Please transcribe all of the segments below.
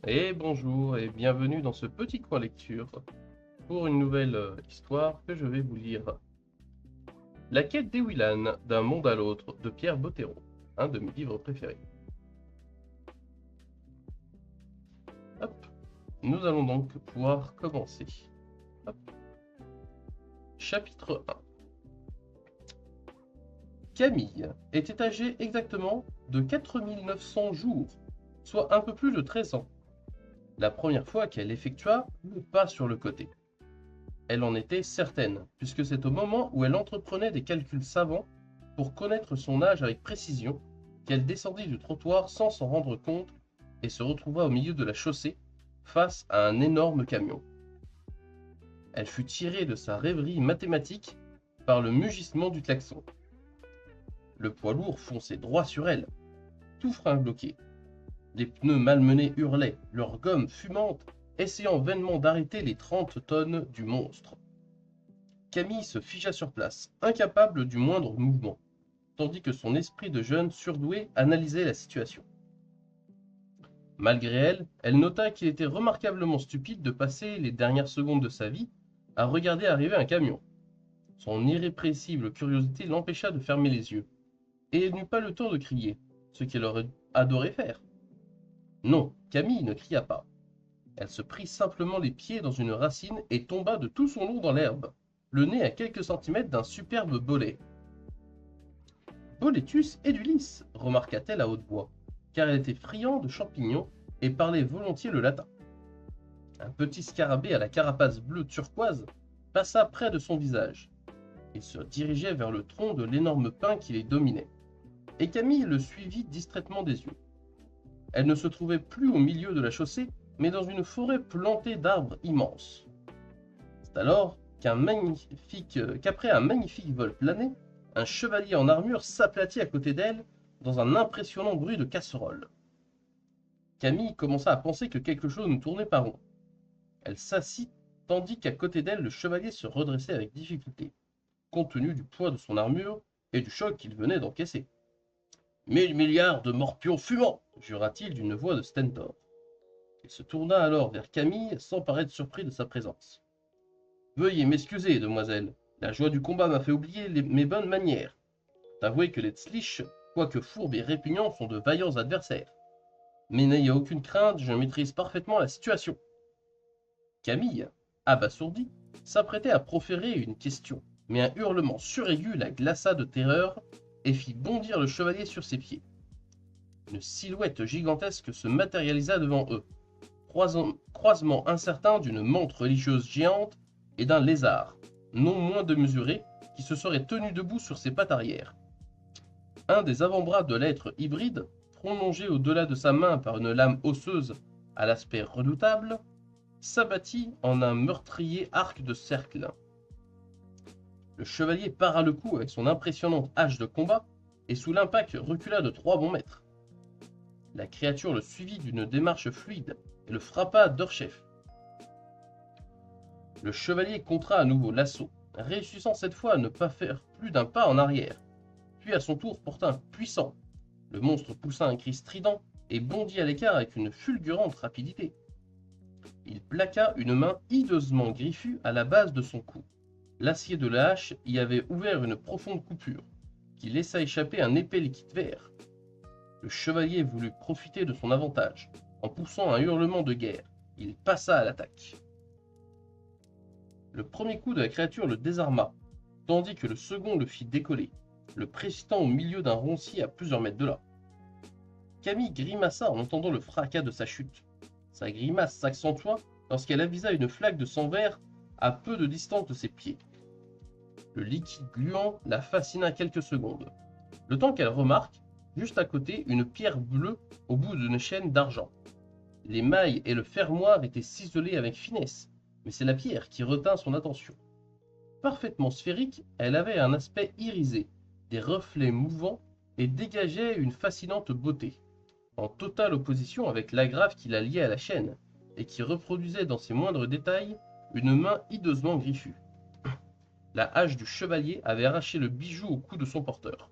Et bonjour et bienvenue dans ce petit coin lecture pour une nouvelle histoire que je vais vous lire. La quête d'Ewilan d'un monde à l'autre de Pierre Bottero, un de mes livres préférés. Hop, nous allons donc pouvoir commencer. Hop. Chapitre 1. Camille était âgée exactement de 4900 jours, soit un peu plus de 13 ans, la première fois qu'elle effectua le pas sur le côté. Elle en était certaine, puisque c'est au moment où elle entreprenait des calculs savants pour connaître son âge avec précision qu'elle descendit du trottoir sans s'en rendre compte et se retrouva au milieu de la chaussée face à un énorme camion. Elle fut tirée de sa rêverie mathématique par le mugissement du klaxon. Le poids lourd fonçait droit sur elle, tout frein bloqué. Les pneus malmenés hurlaient, leur gomme fumante, essayant vainement d'arrêter les 30 tonnes du monstre. Camille se figea sur place, incapable du moindre mouvement, tandis que son esprit de jeune surdoué analysait la situation. Malgré elle, elle nota qu'il était remarquablement stupide de passer les dernières secondes de sa vie à regarder arriver un camion. Son irrépressible curiosité l'empêcha de fermer les yeux, et elle n'eut pas le temps de crier, ce qu'elle aurait adoré faire. Non, Camille ne cria pas. Elle se prit simplement les pieds dans une racine et tomba de tout son long dans l'herbe, le nez à quelques centimètres d'un superbe bolet. Boletus edulis, remarqua-t-elle à haute voix, car elle était friande de champignons et parlait volontiers le latin. Un petit scarabée à la carapace bleue turquoise passa près de son visage. Il se dirigeait vers le tronc de l'énorme pin qui les dominait, et Camille le suivit distraitement des yeux. Elle ne se trouvait plus au milieu de la chaussée, mais dans une forêt plantée d'arbres immenses. C'est alors qu'après un magnifique vol plané, un chevalier en armure s'aplatit à côté d'elle dans un impressionnant bruit de casserole. Camille commença à penser que quelque chose ne tournait pas rond. Elle s'assit tandis qu'à côté d'elle le chevalier se redressait avec difficulté, compte tenu du poids de son armure et du choc qu'il venait d'encaisser. 1000 milliards de morpions fumants, jura-t-il d'une voix de stentor. Il se tourna alors vers Camille sans paraître surpris de sa présence. Veuillez m'excuser, demoiselle. La joie du combat m'a fait oublier mes bonnes manières. T'avouer que les Tzlich, quoique fourbes et répugnants, sont de vaillants adversaires. Mais n'ayez aucune crainte, je maîtrise parfaitement la situation. Camille, abasourdie, s'apprêtait à proférer une question, mais un hurlement suraigu la glaça de terreur et fit bondir le chevalier sur ses pieds. Une silhouette gigantesque se matérialisa devant eux, croisement incertain d'une menthe religieuse géante et d'un lézard, non moins démesuré, qui se serait tenu debout sur ses pattes arrière. Un des avant-bras de l'être hybride, prolongé au-delà de sa main par une lame osseuse à l'aspect redoutable, s'abattit en un meurtrier arc de cercle. Le chevalier para le coup avec son impressionnante hache de combat et sous l'impact recula de 3 bons mètres. La créature le suivit d'une démarche fluide et le frappa d'Orchef. Le chevalier contra à nouveau l'assaut, réussissant cette fois à ne pas faire plus d'un pas en arrière, puis à son tour porta un puissant. Le monstre poussa un cri strident et bondit à l'écart avec une fulgurante rapidité. Il plaqua une main hideusement griffue à la base de son cou. L'acier de la hache y avait ouvert une profonde coupure, qui laissa échapper un épais liquide vert. Le chevalier voulut profiter de son avantage. En poussant un hurlement de guerre, il passa à l'attaque. Le premier coup de la créature le désarma, tandis que le second le fit décoller, le précipitant au milieu d'un roncier à plusieurs mètres de là. Camille grimaça en entendant le fracas de sa chute. Sa grimace s'accentua lorsqu'elle avisa une flaque de sang vert à peu de distance de ses pieds. Le liquide gluant la fascina quelques secondes, le temps qu'elle remarque, juste à côté, une pierre bleue au bout d'une chaîne d'argent. Les mailles et le fermoir étaient ciselés avec finesse, mais c'est la pierre qui retint son attention. Parfaitement sphérique, elle avait un aspect irisé, des reflets mouvants et dégageait une fascinante beauté, en totale opposition avec l'agrafe qui la liait à la chaîne, et qui reproduisait dans ses moindres détails une main hideusement griffue. La hache du chevalier avait arraché le bijou au cou de son porteur.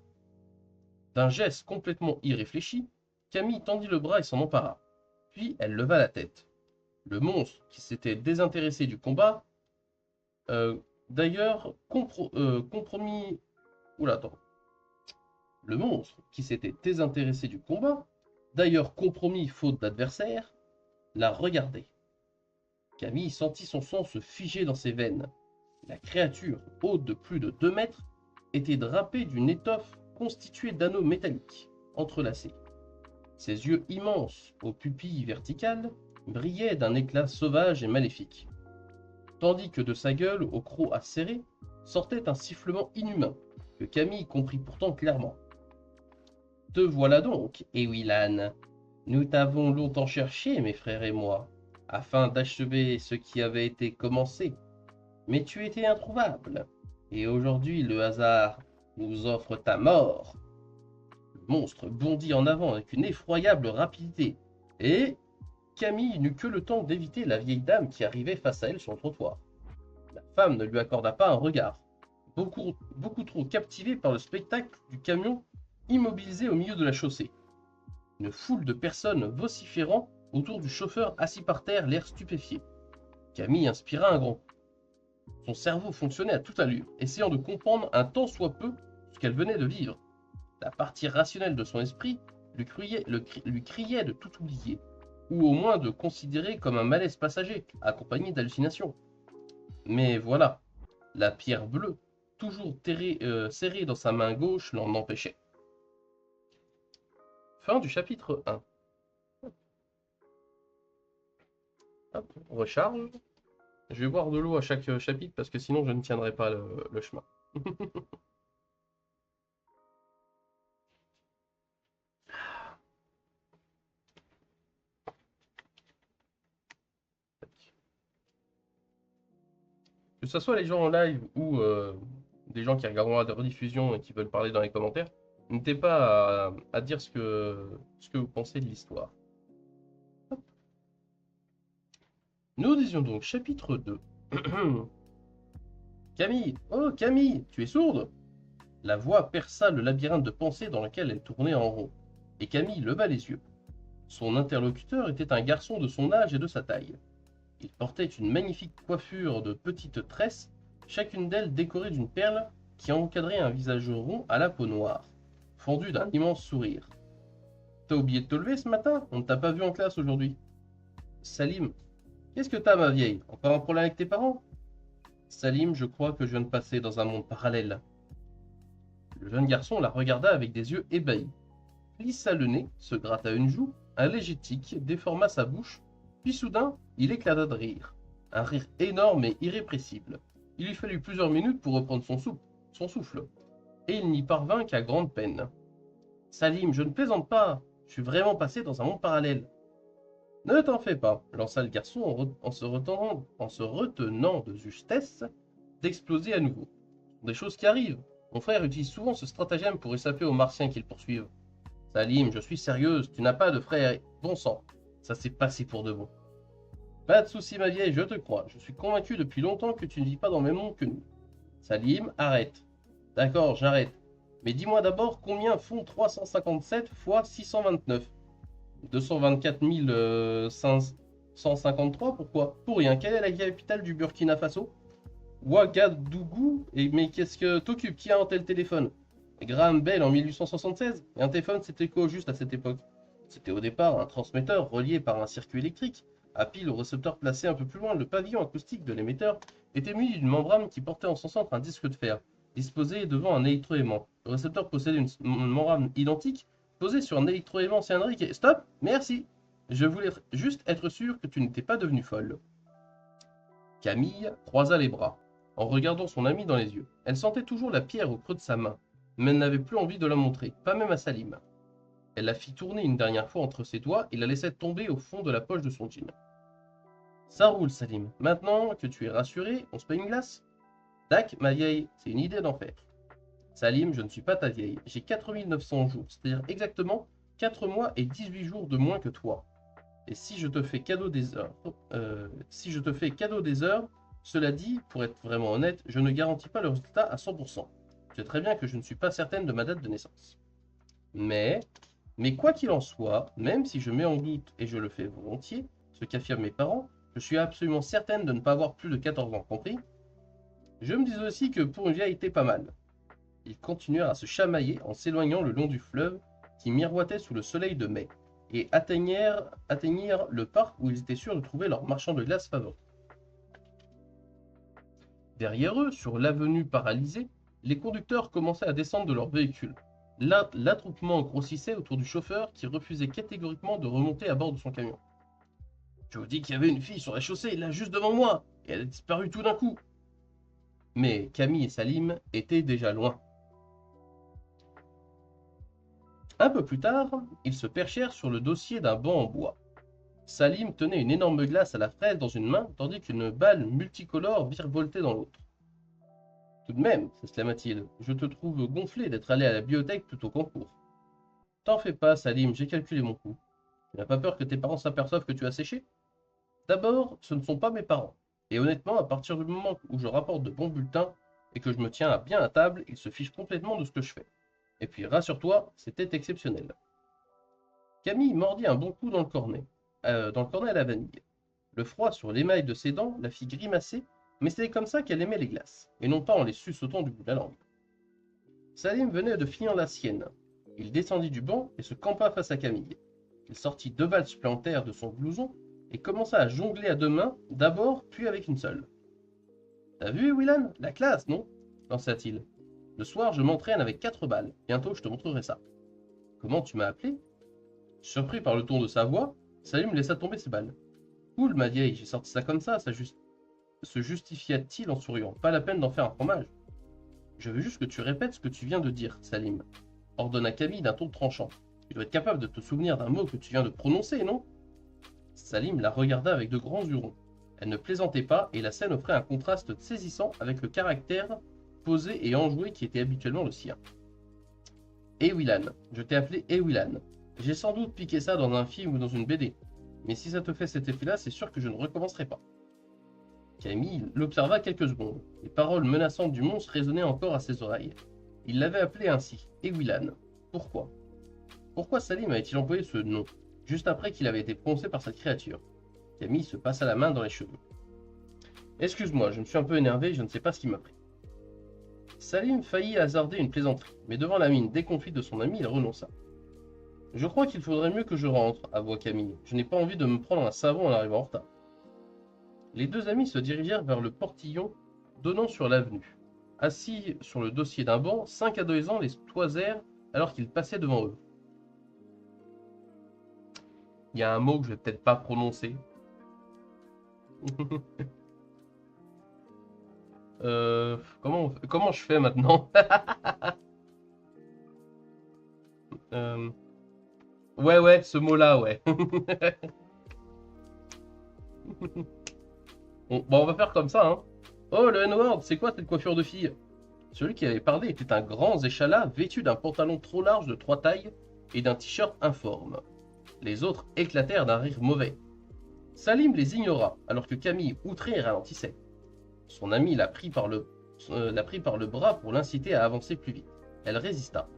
D'un geste complètement irréfléchi, Camille tendit le bras et s'en empara. Puis elle leva la tête. Le monstre, qui s'était désintéressé du combat, d'ailleurs compromis... Oula, attends. Le monstre, qui s'était désintéressé du combat, d'ailleurs compromis faute d'adversaire, la regardait. Camille sentit son sang se figer dans ses veines. La créature, haute de plus de 2 mètres, était drapée d'une étoffe constituée d'anneaux métalliques, entrelacés. Ses yeux immenses, aux pupilles verticales, brillaient d'un éclat sauvage et maléfique, tandis que de sa gueule, au croc acéré, sortait un sifflement inhumain, que Camille comprit pourtant clairement. « Te voilà donc, Ewilan. Nous t'avons longtemps cherché, mes frères et moi, afin d'achever ce qui avait été commencé. Mais tu étais introuvable, et aujourd'hui le hasard nous offre ta mort. » Le monstre bondit en avant avec une effroyable rapidité, et Camille n'eut que le temps d'éviter la vieille dame qui arrivait face à elle sur le trottoir. La femme ne lui accorda pas un regard, beaucoup trop captivée par le spectacle du camion immobilisé au milieu de la chaussée. Une foule de personnes vociférant autour du chauffeur assis par terre, l'air stupéfié. Camille inspira un grand coup. Son cerveau fonctionnait à toute allure, essayant de comprendre un tant soit peu ce qu'elle venait de vivre. La partie rationnelle de son esprit lui criait de tout oublier, ou au moins de considérer comme un malaise passager, accompagné d'hallucinations. Mais voilà, la pierre bleue, toujours serrée dans sa main gauche, l'en empêchait. Fin du chapitre 1. Hop, on recharge. Je vais boire de l'eau à chaque chapitre parce que sinon je ne tiendrai pas le chemin. Que ce soit les gens en live ou des gens qui regarderont la rediffusion et qui veulent parler dans les commentaires, n'hésitez pas à dire ce que vous pensez de l'histoire. Nous disions donc chapitre 2. Camille, oh Camille, tu es sourde? La voix perça le labyrinthe de pensées dans lequel elle tournait en rond, et Camille leva les yeux. Son interlocuteur était un garçon de son âge et de sa taille. Il portait une magnifique coiffure de petites tresses, chacune d'elles décorée d'une perle qui encadrait un visage rond à la peau noire, fendu d'un immense sourire. « T'as oublié de te lever ce matin? On ne t'a pas vu en classe aujourd'hui. »« Salim, qu'est-ce que t'as, ma vieille? Encore un problème avec tes parents? »« Salim, je crois que je viens de passer dans un monde parallèle. » Le jeune garçon la regarda avec des yeux ébahis, plissa le nez, se gratta une joue, un léger tic déforma sa bouche, puis soudain, il éclata de rire. Un rire énorme et irrépressible. Il lui fallut plusieurs minutes pour reprendre son souffle, et il n'y parvint qu'à grande peine. « Salim, je ne plaisante pas, je suis vraiment passé dans un monde parallèle. »« Ne t'en fais pas, » lança le garçon en se retenant de justesse d'exploser à nouveau. « Des choses qui arrivent. Mon frère utilise souvent ce stratagème pour échapper aux martiens qui le poursuivent. »« Salim, je suis sérieuse, tu n'as pas de frère. Bon sang, ça s'est passé pour de bon. »« Pas de souci, ma vieille, je te crois. Je suis convaincu depuis longtemps que tu ne vis pas dans le même monde que nous. »« Salim, arrête. »« D'accord, j'arrête. Mais dis-moi d'abord combien font 357 fois 629 ? 224 553, pourquoi? Pour rien. Quelle est la capitale du Burkina Faso? Ouagadougou. Mais qu'est-ce que t'occupes? Qui a un tel téléphone? Graham Bell en 1876. Et un téléphone, c'était quoi juste à cette époque? C'était au départ un transmetteur relié par un circuit électrique. À pile au récepteur placé un peu plus loin, le pavillon acoustique de l'émetteur était muni d'une membrane qui portait en son centre un disque de fer, disposé devant un électroaimant. Le récepteur possédait une membrane identique, posée sur un électroaimant cylindrique et... Stop! Merci! Je voulais juste être sûr que tu n'étais pas devenue folle. Camille croisa les bras, en regardant son amie dans les yeux. Elle sentait toujours la pierre au creux de sa main, mais elle n'avait plus envie de la montrer, pas même à Salim. Elle la fit tourner une dernière fois entre ses doigts et la laissa tomber au fond de la poche de son jean. Ça roule, Salim. Maintenant que tu es rassuré, on se paye une glace? Tac, ma vieille, c'est une idée d'en faire. Salim, je ne suis pas ta vieille. J'ai 4900 jours, c'est-à-dire exactement 4 mois et 18 jours de moins que toi. Et si je te fais cadeau des heures, cela dit, pour être vraiment honnête, je ne garantis pas le résultat à 100%. Tu sais très bien que je ne suis pas certaine de ma date de naissance. Mais Mais quoi qu'il en soit, même si je mets en doute, et je le fais volontiers, ce qu'affirment mes parents, je suis absolument certaine de ne pas avoir plus de 14 ans, compris? Je me dis aussi que pour une vieille, t'es pas mal. Ils continuèrent à se chamailler en s'éloignant le long du fleuve qui miroitait sous le soleil de mai, et atteignirent le parc où ils étaient sûrs de trouver leur marchand de glace favori. Derrière eux, sur l'avenue paralysée, les conducteurs commençaient à descendre de leur véhicule. L'attroupement grossissait autour du chauffeur qui refusait catégoriquement de remonter à bord de son camion. Je vous dis qu'il y avait une fille sur la chaussée, là juste devant moi, et elle a disparu tout d'un coup. Mais Camille et Salim étaient déjà loin. Un peu plus tard, ils se perchèrent sur le dossier d'un banc en bois. Salim tenait une énorme glace à la fraise dans une main, tandis qu'une balle multicolore virevoltait dans l'autre. Tout de même, s'exclama-t-il, je te trouve gonflé d'être allé à la bibliothèque plutôt qu'en cours. T'en fais pas, Salim, j'ai calculé mon coup. Tu n'as pas peur que tes parents s'aperçoivent que tu as séché? D'abord, ce ne sont pas mes parents. Et honnêtement, à partir du moment où je rapporte de bons bulletins et que je me tiens bien à table, ils se fichent complètement de ce que je fais. Et puis, rassure-toi, c'était exceptionnel. Camille mordit un bon coup dans le cornet à la vanille. Le froid sur l'émail de ses dents la fit grimacer, mais c'était comme ça qu'elle aimait les glaces, et non pas en les suçotant du bout de la langue. Salim venait de finir la sienne. Il descendit du banc et se campa face à Camille. Il sortit 2 balles supplémentaires de son blouson et commença à jongler à 2 mains, d'abord, puis avec une seule. T'as vu, Willan? La classe, non? Lança-t-il. Le soir, je m'entraîne avec 4 balles. Bientôt, je te montrerai ça. Comment tu m'as appelé? Surpris par le ton de sa voix, Salim laissa tomber ses balles. Cool, ma vieille, j'ai sorti ça comme ça, se justifia-t-il en souriant. Pas la peine d'en faire un fromage. Je veux juste que tu répètes ce que tu viens de dire, Salim, ordonna Camille d'un ton tranchant. Tu dois être capable de te souvenir d'un mot que tu viens de prononcer, non? Salim la regarda avec de grands hurons. Elle ne plaisantait pas et la scène offrait un contraste saisissant avec le caractère posé et enjoué qui était habituellement le sien. Ewilan, je t'ai appelé Ewilan. J'ai sans doute piqué ça dans un film ou dans une BD. Mais si ça te fait cet effet-là, c'est sûr que je ne recommencerai pas. Camille l'observa quelques secondes. Les paroles menaçantes du monstre résonnaient encore à ses oreilles. Il l'avait appelé ainsi, Ewilan. Pourquoi? Pourquoi Salim avait-il employé ce nom, juste après qu'il avait été prononcé par cette créature? Camille se passa la main dans les cheveux. Excuse-moi, je me suis un peu énervé, je ne sais pas ce qui m'a pris. Salim faillit hasarder une plaisanterie, mais devant la mine déconfite de son ami, il renonça. Je crois qu'il faudrait mieux que je rentre, avoua Camille. Je n'ai pas envie de me prendre un savon en arrivant en retard. Les deux amis se dirigèrent vers le portillon donnant sur l'avenue. Assis sur le dossier d'un banc, 5 adolescents les toisèrent alors qu'ils passaient devant eux. Il y a un mot que je vais peut-être pas prononcer. Comment je fais maintenant? Euh, ouais, ce mot-là, ouais. Bon, on va faire comme ça, hein. Oh, le N-word, c'est quoi cette coiffure de fille? Celui qui avait parlé était un grand échalas vêtu d'un pantalon trop large de 3 tailles et d'un t-shirt informe. Les autres éclatèrent d'un rire mauvais. Salim les ignora, alors que Camille, outrée, ralentissait. Son ami la prit par le bras pour l'inciter à avancer plus vite. Elle résista.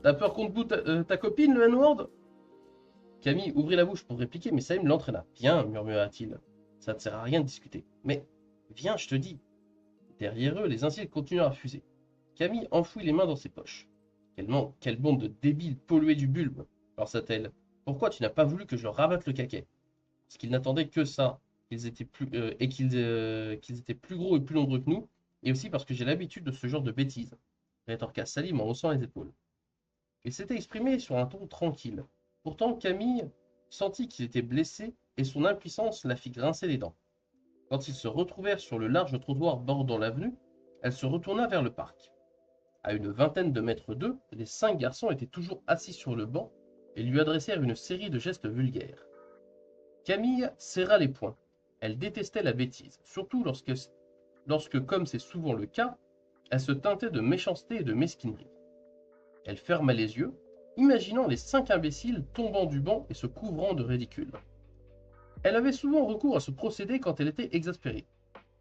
T'as peur qu'on te boute ta copine, le N-word? Camille ouvrit la bouche pour répliquer, mais Salim l'entraîna. Viens, murmura-t-il. Ça ne sert à rien de discuter. Mais viens, je te dis. Derrière eux, les insultes continuèrent à fuser. Camille enfouit les mains dans ses poches. Quelle bande de débiles pollués du bulbe, pensa-t-elle. Pourquoi tu n'as pas voulu que je rabatte le caquet? Parce qu'ils n'attendaient que ça, qu'ils étaient plus gros et plus nombreux que nous, et aussi parce que j'ai l'habitude de ce genre de bêtises, rétorqua Salim en haussant les épaules. Il s'était exprimé sur un ton tranquille. Pourtant, Camille sentit qu'il était blessé et son impuissance la fit grincer les dents. Quand ils se retrouvèrent sur le large trottoir bordant l'avenue, elle se retourna vers le parc. À une vingtaine de mètres d'eux, les 5 garçons étaient toujours assis sur le banc et lui adressèrent une série de gestes vulgaires. Camille serra les poings. Elle détestait la bêtise, surtout lorsque, comme c'est souvent le cas, elle se teintait de méchanceté et de mesquinerie. Elle ferma les yeux, imaginant les 5 imbéciles tombant du banc et se couvrant de ridicule. Elle avait souvent recours à ce procédé quand elle était exaspérée.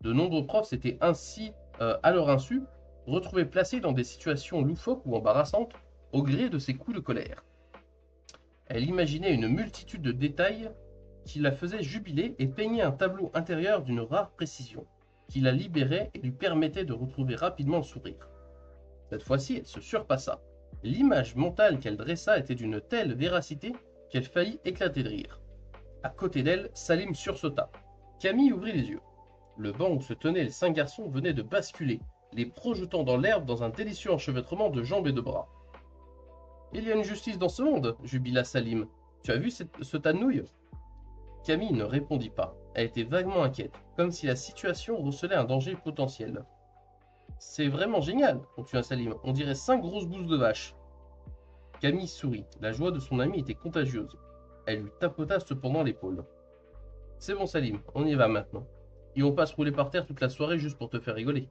De nombreux profs s'étaient ainsi, à leur insu, retrouvés placés dans des situations loufoques ou embarrassantes au gré de ces coups de colère. Elle imaginait une multitude de détails qui la faisaient jubiler et peignait un tableau intérieur d'une rare précision, qui la libérait et lui permettait de retrouver rapidement le sourire. Cette fois-ci, elle se surpassa. L'image mentale qu'elle dressa était d'une telle véracité qu'elle faillit éclater de rire. À côté d'elle, Salim sursauta. Camille ouvrit les yeux. Le banc où se tenaient les 5 garçons venait de basculer, les projetant dans l'herbe dans un délicieux enchevêtrement de jambes et de bras. Il y a une justice dans ce monde, jubila Salim. Tu as vu ce tas de nouilles? Camille ne répondit pas. Elle était vaguement inquiète, comme si la situation recelait un danger potentiel. C'est vraiment génial, continua Salim. On dirait 5 grosses bouses de vache. Camille sourit. La joie de son ami était contagieuse. Elle lui tapota cependant l'épaule. C'est bon, Salim, on y va maintenant. Ils vont pas se rouler par terre toute la soirée juste pour te faire rigoler.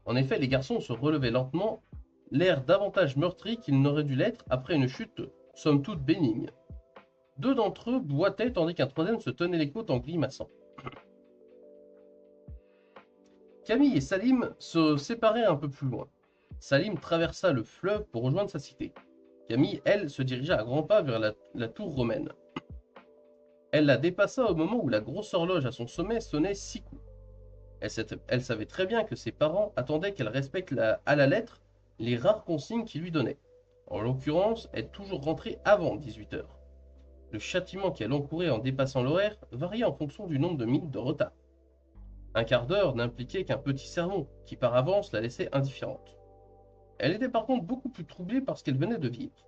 En effet, les garçons se relevaient lentement, l'air davantage meurtri qu'ils n'auraient dû l'être après une chute somme toute bénigne. 2 d'entre eux boitaient tandis qu'un troisième se tenait les côtes en grimaçant. Camille et Salim se séparèrent un peu plus loin. Salim traversa le fleuve pour rejoindre sa cité. Camille, elle, se dirigea à grands pas vers la tour romaine. Elle la dépassa au moment où la grosse horloge à son sommet sonnait 6 coups. Elle savait très bien que ses parents attendaient qu'elle respecte à la lettre les rares consignes qu'ils lui donnaient. En l'occurrence, être toujours rentrée avant 18 heures. Le châtiment qu'elle encourait en dépassant l'horaire variait en fonction du nombre de minutes de retard. Un quart d'heure n'impliquait qu'un petit sermon, qui par avance la laissait indifférente. Elle était par contre beaucoup plus troublée par ce qu'elle venait de vivre.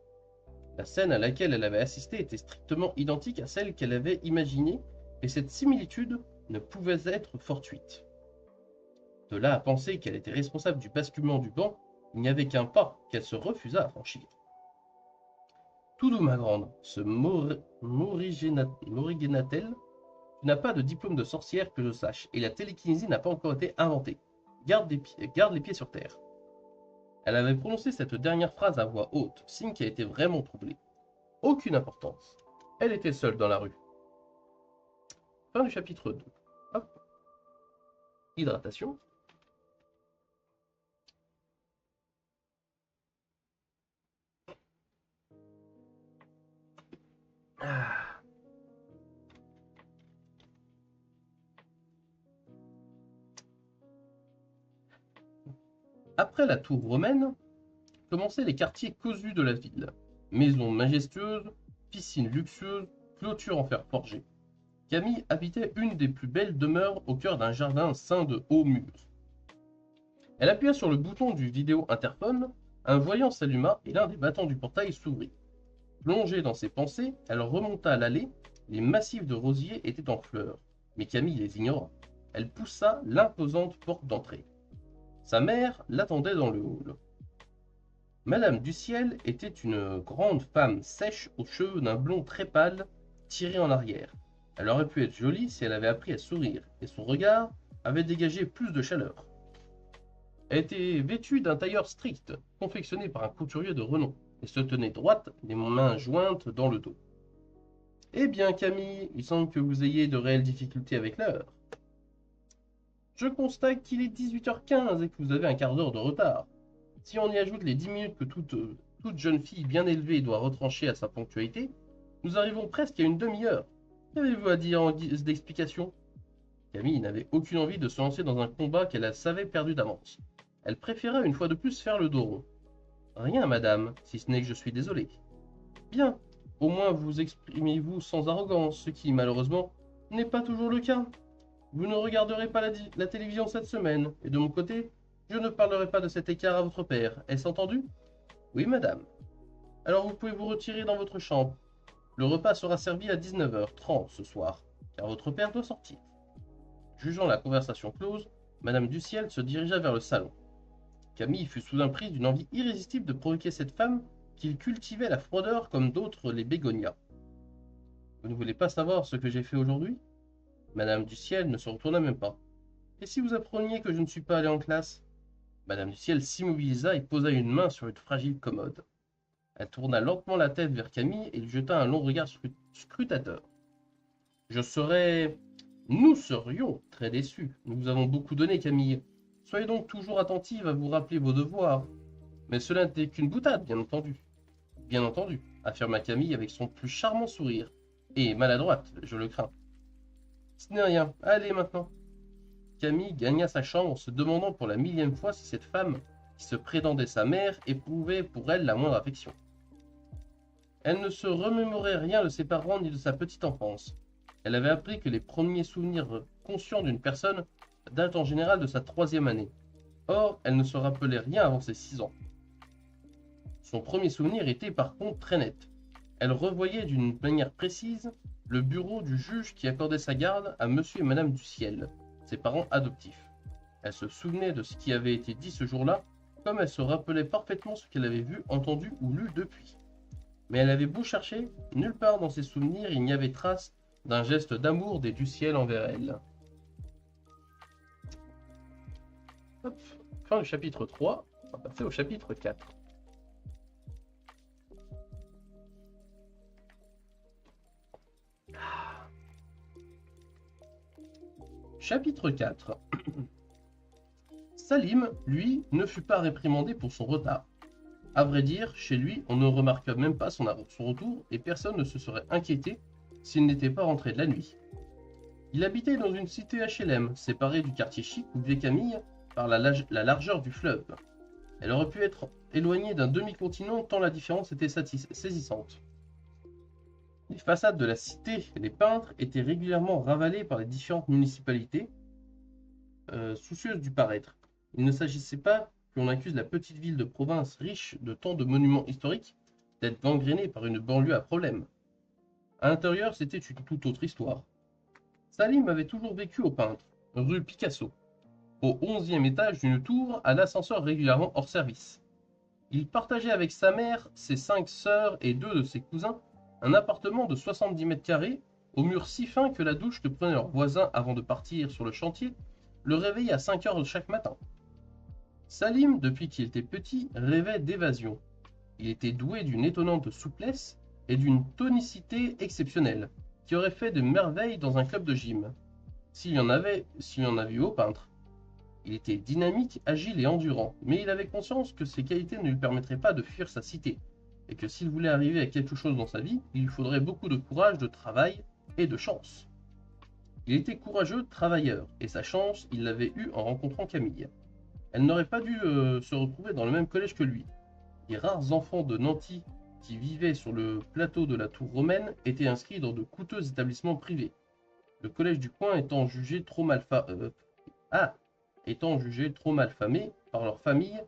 La scène à laquelle elle avait assisté était strictement identique à celle qu'elle avait imaginée, et cette similitude ne pouvait être fortuite. De là à penser qu'elle était responsable du basculement du banc, il n'y avait qu'un pas qu'elle se refusa à franchir. Tout doux, ma grande, se morigéna-t-elle. Tu n'as pas de diplôme de sorcière que je sache, et la télékinésie n'a pas encore été inventée. Garde les pieds sur terre. Elle avait prononcé cette dernière phrase à voix haute, signe qu'elle était vraiment troublée. Aucune importance. Elle était seule dans la rue. Fin du chapitre 2. Hop. Hydratation. Ah. Après la tour romaine, commençaient les quartiers cossus de la ville. Maisons majestueuses, piscines luxueuses, clôtures en fer forgé. Camille habitait une des plus belles demeures au cœur d'un jardin ceint de hauts murs. Elle appuya sur le bouton du vidéo interphone, un voyant s'alluma et l'un des battants du portail s'ouvrit. Plongée dans ses pensées, elle remonta l'allée, les massifs de rosiers étaient en fleurs, mais Camille les ignora. Elle poussa l'imposante porte d'entrée. Sa mère l'attendait dans le hall. Madame Duciel était une grande femme sèche aux cheveux d'un blond très pâle, tirés en arrière. Elle aurait pu être jolie si elle avait appris à sourire, et son regard avait dégagé plus de chaleur. Elle était vêtue d'un tailleur strict, confectionné par un couturier de renom, et se tenait droite, les mains jointes dans le dos. Eh bien, Camille, il semble que vous ayez de réelles difficultés avec l'heure. Je constate qu'il est 18h15 et que vous avez un quart d'heure de retard. Si on y ajoute les 10 minutes que toute jeune fille bien élevée doit retrancher à sa ponctualité, nous arrivons presque à une demi-heure. Qu'avez-vous à dire en guise d'explication? Camille n'avait aucune envie de se lancer dans un combat qu'elle savait perdu d'avance. Elle préférait une fois de plus faire le dos rond. Rien, madame, si ce n'est que je suis désolé. Bien, au moins vous exprimez-vous sans arrogance, ce qui, malheureusement, n'est pas toujours le cas. Vous ne regarderez pas la télévision cette semaine, et de mon côté, je ne parlerai pas de cet écart à votre père. Est-ce entendu? Oui, madame. Alors vous pouvez vous retirer dans votre chambre. Le repas sera servi à 19h30 ce soir, car votre père doit sortir. Jugeant la conversation close, madame Duciel se dirigea vers le salon. Camille fut soudain prise d'une envie irrésistible de provoquer cette femme qu'il cultivait la froideur comme d'autres les bégonias. Vous ne voulez pas savoir ce que j'ai fait aujourd'hui? Madame Duciel ne se retourna même pas. Et si vous appreniez que je ne suis pas allé en classe? Madame Duciel s'immobilisa et posa une main sur une fragile commode. Elle tourna lentement la tête vers Camille et lui jeta un long regard scrutateur. Nous serions très déçus. Nous vous avons beaucoup donné, Camille. Soyez donc toujours attentive à vous rappeler vos devoirs. Mais cela n'était qu'une boutade, bien entendu. Bien entendu. affirma Camille avec son plus charmant sourire. Et maladroite, je le crains. Ce n'est rien, allez maintenant. Camille gagna sa chambre en se demandant pour la millième fois si cette femme, qui se prétendait sa mère, éprouvait pour elle la moindre affection. Elle ne se remémorait rien de ses parents ni de sa petite enfance. Elle avait appris que les premiers souvenirs conscients d'une personne datent en général de sa 3e année. Or, elle ne se rappelait rien avant ses 6 ans. Son premier souvenir était par contre très net. Elle revoyait d'une manière précise le bureau du juge qui accordait sa garde à Monsieur et Madame du Ciel, ses parents adoptifs. Elle se souvenait de ce qui avait été dit ce jour-là, comme elle se rappelait parfaitement ce qu'elle avait vu, entendu ou lu depuis. Mais elle avait beau chercher, nulle part dans ses souvenirs il n'y avait trace d'un geste d'amour des du ciel envers elle. Hop. Fin du chapitre 3, on va passer au chapitre 4. Chapitre 4. Salim, lui, ne fut pas réprimandé pour son retard. À vrai dire, chez lui, on ne remarqua même pas son retour et personne ne se serait inquiété s'il n'était pas rentré de la nuit. Il habitait dans une cité HLM, séparée du quartier chic où vivait Camille par la largeur du fleuve. Elle aurait pu être éloignée d'un demi-continent tant la différence était saisissante. Les façades de la cité et les peintres étaient régulièrement ravalées par les différentes municipalités, soucieuses du paraître. Il ne s'agissait pas qu'on accuse la petite ville de province riche de tant de monuments historiques d'être gangrénée par une banlieue à problème. À l'intérieur, c'était une toute autre histoire. Salim avait toujours vécu au Peintre, rue Picasso, au 11e étage d'une tour à l'ascenseur régulièrement hors service. Il partageait avec sa mère, ses 5 sœurs et 2 de ses cousins un appartement de 70 mètres carrés, aux murs si fins que la douche que prenaient leurs voisins avant de partir sur le chantier le réveillait à 5 heures chaque matin. Salim, depuis qu'il était petit, rêvait d'évasion. Il était doué d'une étonnante souplesse et d'une tonicité exceptionnelle, qui aurait fait de merveilles dans un club de gym, s'il y en avait eu au Peintre. Il était dynamique, agile et endurant, mais il avait conscience que ses qualités ne lui permettraient pas de fuir sa cité, et que s'il voulait arriver à quelque chose dans sa vie, il lui faudrait beaucoup de courage, de travail et de chance. Il était courageux, travailleur, et sa chance, il l'avait eue en rencontrant Camille. Elle n'aurait pas dû se retrouver dans le même collège que lui. Les rares enfants de Nanty qui vivaient sur le plateau de la Tour romaine étaient inscrits dans de coûteux établissements privés. Le collège du coin étant jugé trop mal famé par leur famille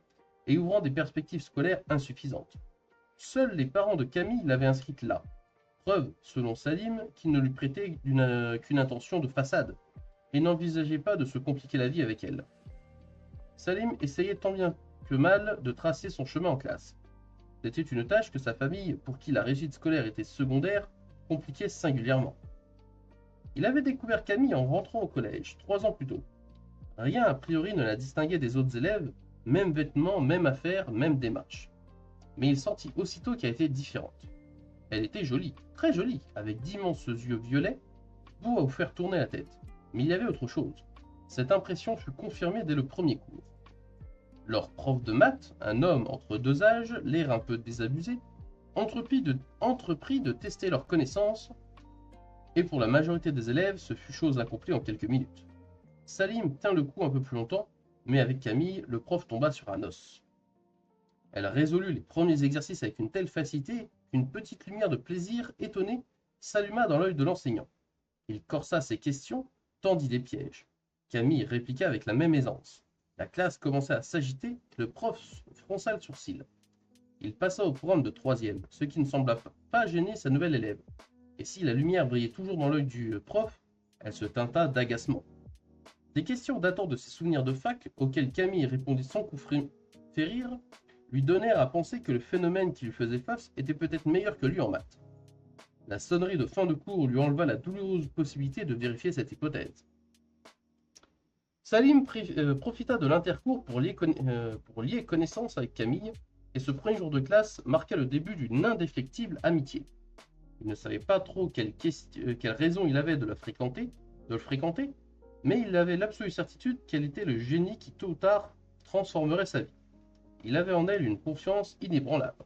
et ouvrant des perspectives scolaires insuffisantes. Seuls les parents de Camille l'avaient inscrite là. Preuve, selon Salim, qu'il ne lui prêtait qu'une intention de façade et n'envisageait pas de se compliquer la vie avec elle. Salim essayait tant bien que mal de tracer son chemin en classe. C'était une tâche que sa famille, pour qui la réussite scolaire était secondaire, compliquait singulièrement. Il avait découvert Camille en rentrant au collège, 3 ans plus tôt. Rien a priori ne la distinguait des autres élèves, même vêtements, même affaires, même démarche. Mais il sentit aussitôt qu'elle était différente. Elle était jolie, très jolie, avec d'immenses yeux violets, beaux à vous faire tourner la tête. Mais il y avait autre chose. Cette impression fut confirmée dès le premier cours. Leur prof de maths, un homme entre 2 âges, l'air un peu désabusé, entreprit de tester leurs connaissances, et pour la majorité des élèves, ce fut chose accomplie en quelques minutes. Salim tint le coup un peu plus longtemps, mais avec Camille, le prof tomba sur un os. Elle résolut les premiers exercices avec une telle facilité qu'une petite lumière de plaisir étonné s'alluma dans l'œil de l'enseignant. Il corsa ses questions, tendit des pièges. Camille répliqua avec la même aisance. La classe commença à s'agiter, le prof fronça le sourcil. Il passa au programme de 3e, ce qui ne sembla pas gêner sa nouvelle élève. Et si la lumière brillait toujours dans l'œil du prof, elle se teinta d'agacement. Des questions datant de ses souvenirs de fac, auxquelles Camille répondit sans coup férir, lui donnèrent à penser que le phénomène qui lui faisait face était peut-être meilleur que lui en maths. La sonnerie de fin de cours lui enleva la douloureuse possibilité de vérifier cette hypothèse. Salim profita de l'intercours pour lier connaissance avec Camille, et ce premier jour de classe marqua le début d'une indéfectible amitié. Il ne savait pas trop quelle raison il avait de le fréquenter, mais il avait l'absolue certitude qu'elle était le génie qui tôt ou tard transformerait sa vie. Il avait en elle une confiance inébranlable.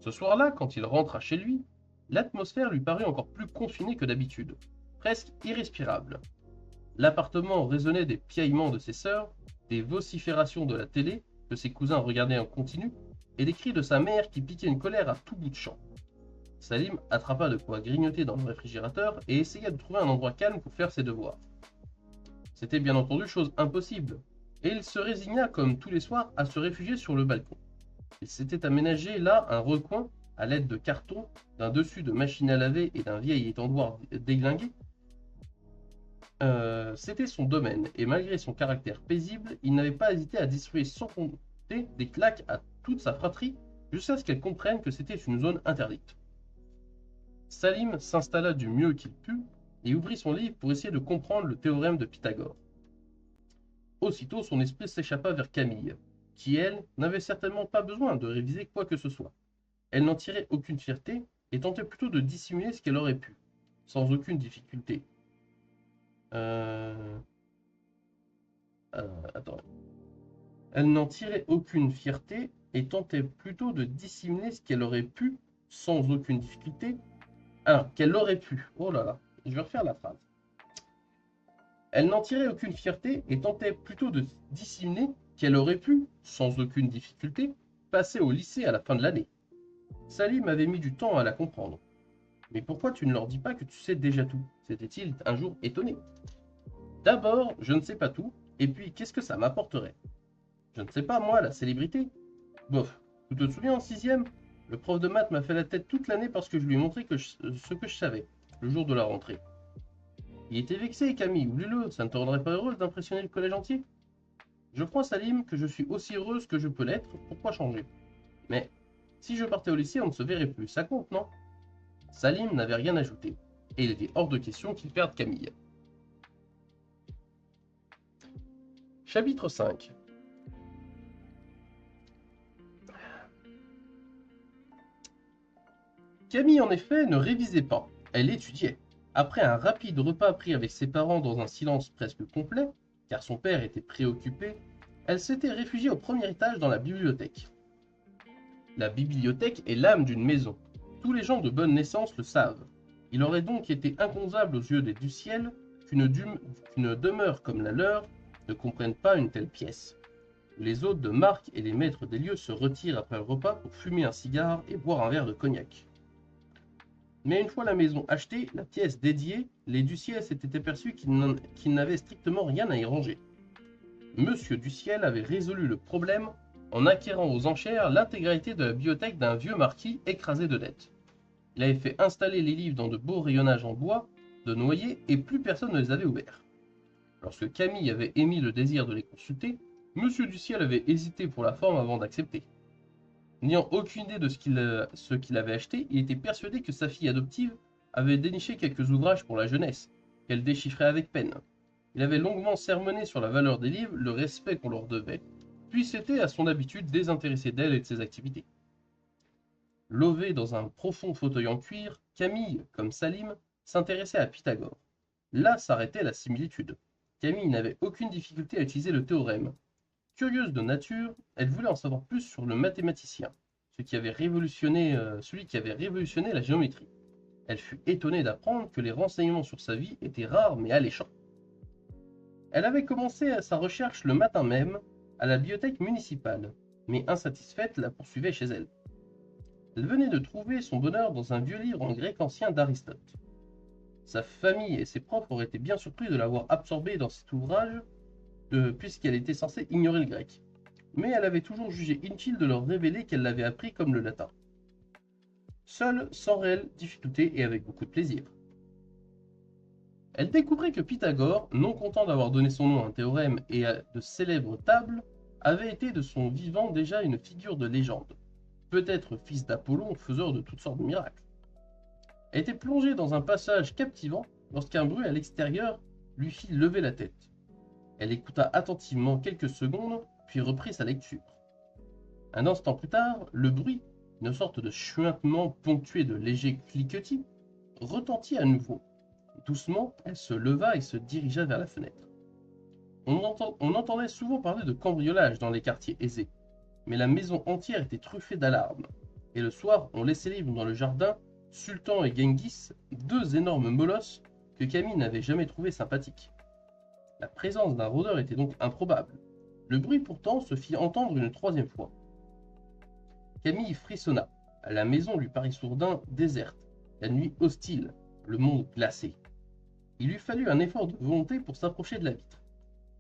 Ce soir-là, quand il rentra chez lui, l'atmosphère lui parut encore plus confinée que d'habitude, presque irrespirable. L'appartement résonnait des piaillements de ses sœurs, des vociférations de la télé que ses cousins regardaient en continu, et des cris de sa mère qui piquaient une colère à tout bout de champ. Salim attrapa de quoi grignoter dans le réfrigérateur et essaya de trouver un endroit calme pour faire ses devoirs. C'était bien entendu chose impossible, et il se résigna comme tous les soirs à se réfugier sur le balcon. Il s'était aménagé là un recoin à l'aide de cartons, d'un dessus de machine à laver et d'un vieil étendoir déglingué. C'était son domaine, et malgré son caractère paisible, il n'avait pas hésité à distribuer sans compter des claques à toute sa fratrie, jusqu'à ce qu'elle comprenne que c'était une zone interdite. Salim s'installa du mieux qu'il put et ouvrit son livre pour essayer de comprendre le théorème de Pythagore. Aussitôt, son esprit s'échappa vers Camille, qui, elle, n'avait certainement pas besoin de réviser quoi que ce soit. Elle n'en tirait aucune fierté et tentait plutôt de dissimuler ce qu'elle aurait pu, sans aucune difficulté. Euh... Attends. Elle n'en tirait aucune fierté et tentait plutôt de dissimuler ce qu'elle aurait pu, sans aucune difficulté. Alors, qu'elle aurait pu. Oh là là, je vais refaire la phrase. Elle n'en tirait aucune fierté et tentait plutôt de dissimuler qu'elle aurait pu, sans aucune difficulté, passer au lycée à la fin de l'année. Salim avait mis du temps à la comprendre. Mais pourquoi tu ne leur dis pas que tu sais déjà tout? S'était-il un jour étonné. D'abord, je ne sais pas tout, et puis qu'est-ce que ça m'apporterait? Je ne sais pas, moi, la célébrité. Bof, tu te souviens en sixième? Le prof de maths m'a fait la tête toute l'année parce que je lui ai montré ce que je savais, le jour de la rentrée. Il était vexé, Camille, oublie-le, ça ne te rendrait pas heureuse d'impressionner le collège entier? Je crois, Salim, que je suis aussi heureuse que je peux l'être, pourquoi changer? Mais si je partais au lycée, on ne se verrait plus, ça compte, non? Salim n'avait rien ajouté, et il était hors de question qu'il perde Camille. Chapitre 5. Camille, en effet, ne révisait pas, elle étudiait. Après un rapide repas pris avec ses parents dans un silence presque complet, car son père était préoccupé, elle s'était réfugiée au premier étage dans la bibliothèque. La bibliothèque est l'âme d'une maison. Tous les gens de bonne naissance le savent. Il aurait donc été inconcevable aux yeux des du ciel qu'une demeure comme la leur ne comprenne pas une telle pièce. Les hôtes de marque et les maîtres des lieux se retirent après le repas pour fumer un cigare et boire un verre de cognac. Mais une fois la maison achetée, la pièce dédiée, les Duciel s'étaient aperçus qu'ils n'avaient strictement rien à y ranger. Monsieur Duciel avait résolu le problème en acquérant aux enchères l'intégralité de la bibliothèque d'un vieux marquis écrasé de dettes. Il avait fait installer les livres dans de beaux rayonnages en bois, de noyer, et plus personne ne les avait ouverts. Lorsque Camille avait émis le désir de les consulter, Monsieur Duciel avait hésité pour la forme avant d'accepter. N'ayant aucune idée de ce qu'il avait acheté, il était persuadé que sa fille adoptive avait déniché quelques ouvrages pour la jeunesse, qu'elle déchiffrait avec peine. Il avait longuement sermonné sur la valeur des livres, le respect qu'on leur devait, puis s'était à son habitude désintéressé d'elle et de ses activités. Lové dans un profond fauteuil en cuir, Camille, comme Salim, s'intéressait à Pythagore. Là s'arrêtait la similitude. Camille n'avait aucune difficulté à utiliser le théorème. Curieuse de nature, elle voulait en savoir plus sur le mathématicien, celui qui avait révolutionné la géométrie. Elle fut étonnée d'apprendre que les renseignements sur sa vie étaient rares mais alléchants. Elle avait commencé sa recherche le matin même à la bibliothèque municipale, mais insatisfaite la poursuivait chez elle. Elle venait de trouver son bonheur dans un vieux livre en grec ancien d'Aristote. Sa famille et ses profs auraient été bien surpris de l'avoir absorbée dans cet ouvrage, puisqu'elle était censée ignorer le grec. Mais elle avait toujours jugé inutile de leur révéler qu'elle l'avait appris comme le latin. Seule, sans réelle difficulté et avec beaucoup de plaisir. Elle découvrait que Pythagore, non content d'avoir donné son nom à un théorème et à de célèbres tables, avait été de son vivant déjà une figure de légende, peut-être fils d'Apollon, faiseur de toutes sortes de miracles. Elle était plongée dans un passage captivant lorsqu'un bruit à l'extérieur lui fit lever la tête. Elle écouta attentivement quelques secondes, puis reprit sa lecture. Un instant plus tard, le bruit, une sorte de chuintement ponctué de légers cliquetis, retentit à nouveau. Doucement, elle se leva et se dirigea vers la fenêtre. On entendait souvent parler de cambriolage dans les quartiers aisés, mais la maison entière était truffée d'alarmes, Et le soir, on laissait libre dans le jardin Sultan et Genghis, deux énormes molosses que Camille n'avait jamais trouvés sympathiques. La présence d'un rôdeur était donc improbable. Le bruit pourtant se fit entendre une troisième fois. Camille frissonna. La maison lui parut soudain déserte, la nuit hostile, le monde glacé. Il lui fallut un effort de volonté pour s'approcher de la vitre.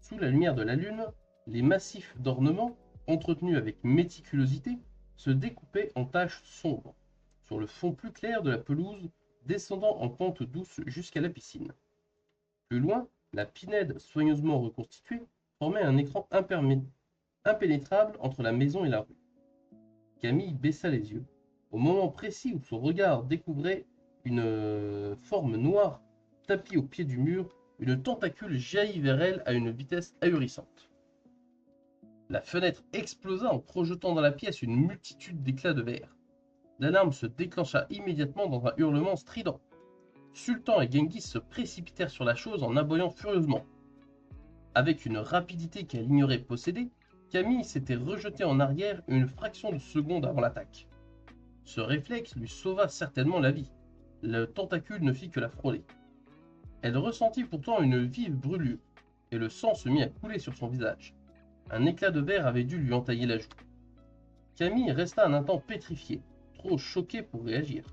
Sous la lumière de la lune, les massifs d'ornements, entretenus avec méticulosité, se découpaient en taches sombres, sur le fond plus clair de la pelouse, descendant en pente douce jusqu'à la piscine. Plus loin, la pinède soigneusement reconstituée formait un écran impénétrable entre la maison et la rue. Camille baissa les yeux, au moment précis où son regard découvrait une forme noire tapie au pied du mur. Une tentacule jaillit vers elle à une vitesse ahurissante. La fenêtre explosa en projetant dans la pièce une multitude d'éclats de verre. L'alarme se déclencha immédiatement dans un hurlement strident. Sultan et Genghis se précipitèrent sur la chose en aboyant furieusement. Avec une rapidité qu'elle ignorait posséder, Camille s'était rejetée en arrière une fraction de seconde avant l'attaque. Ce réflexe lui sauva certainement la vie. Le tentacule ne fit que la frôler. Elle ressentit pourtant une vive brûlure, et le sang se mit à couler sur son visage. Un éclat de verre avait dû lui entailler la joue. Camille resta un instant pétrifiée, trop choquée pour réagir.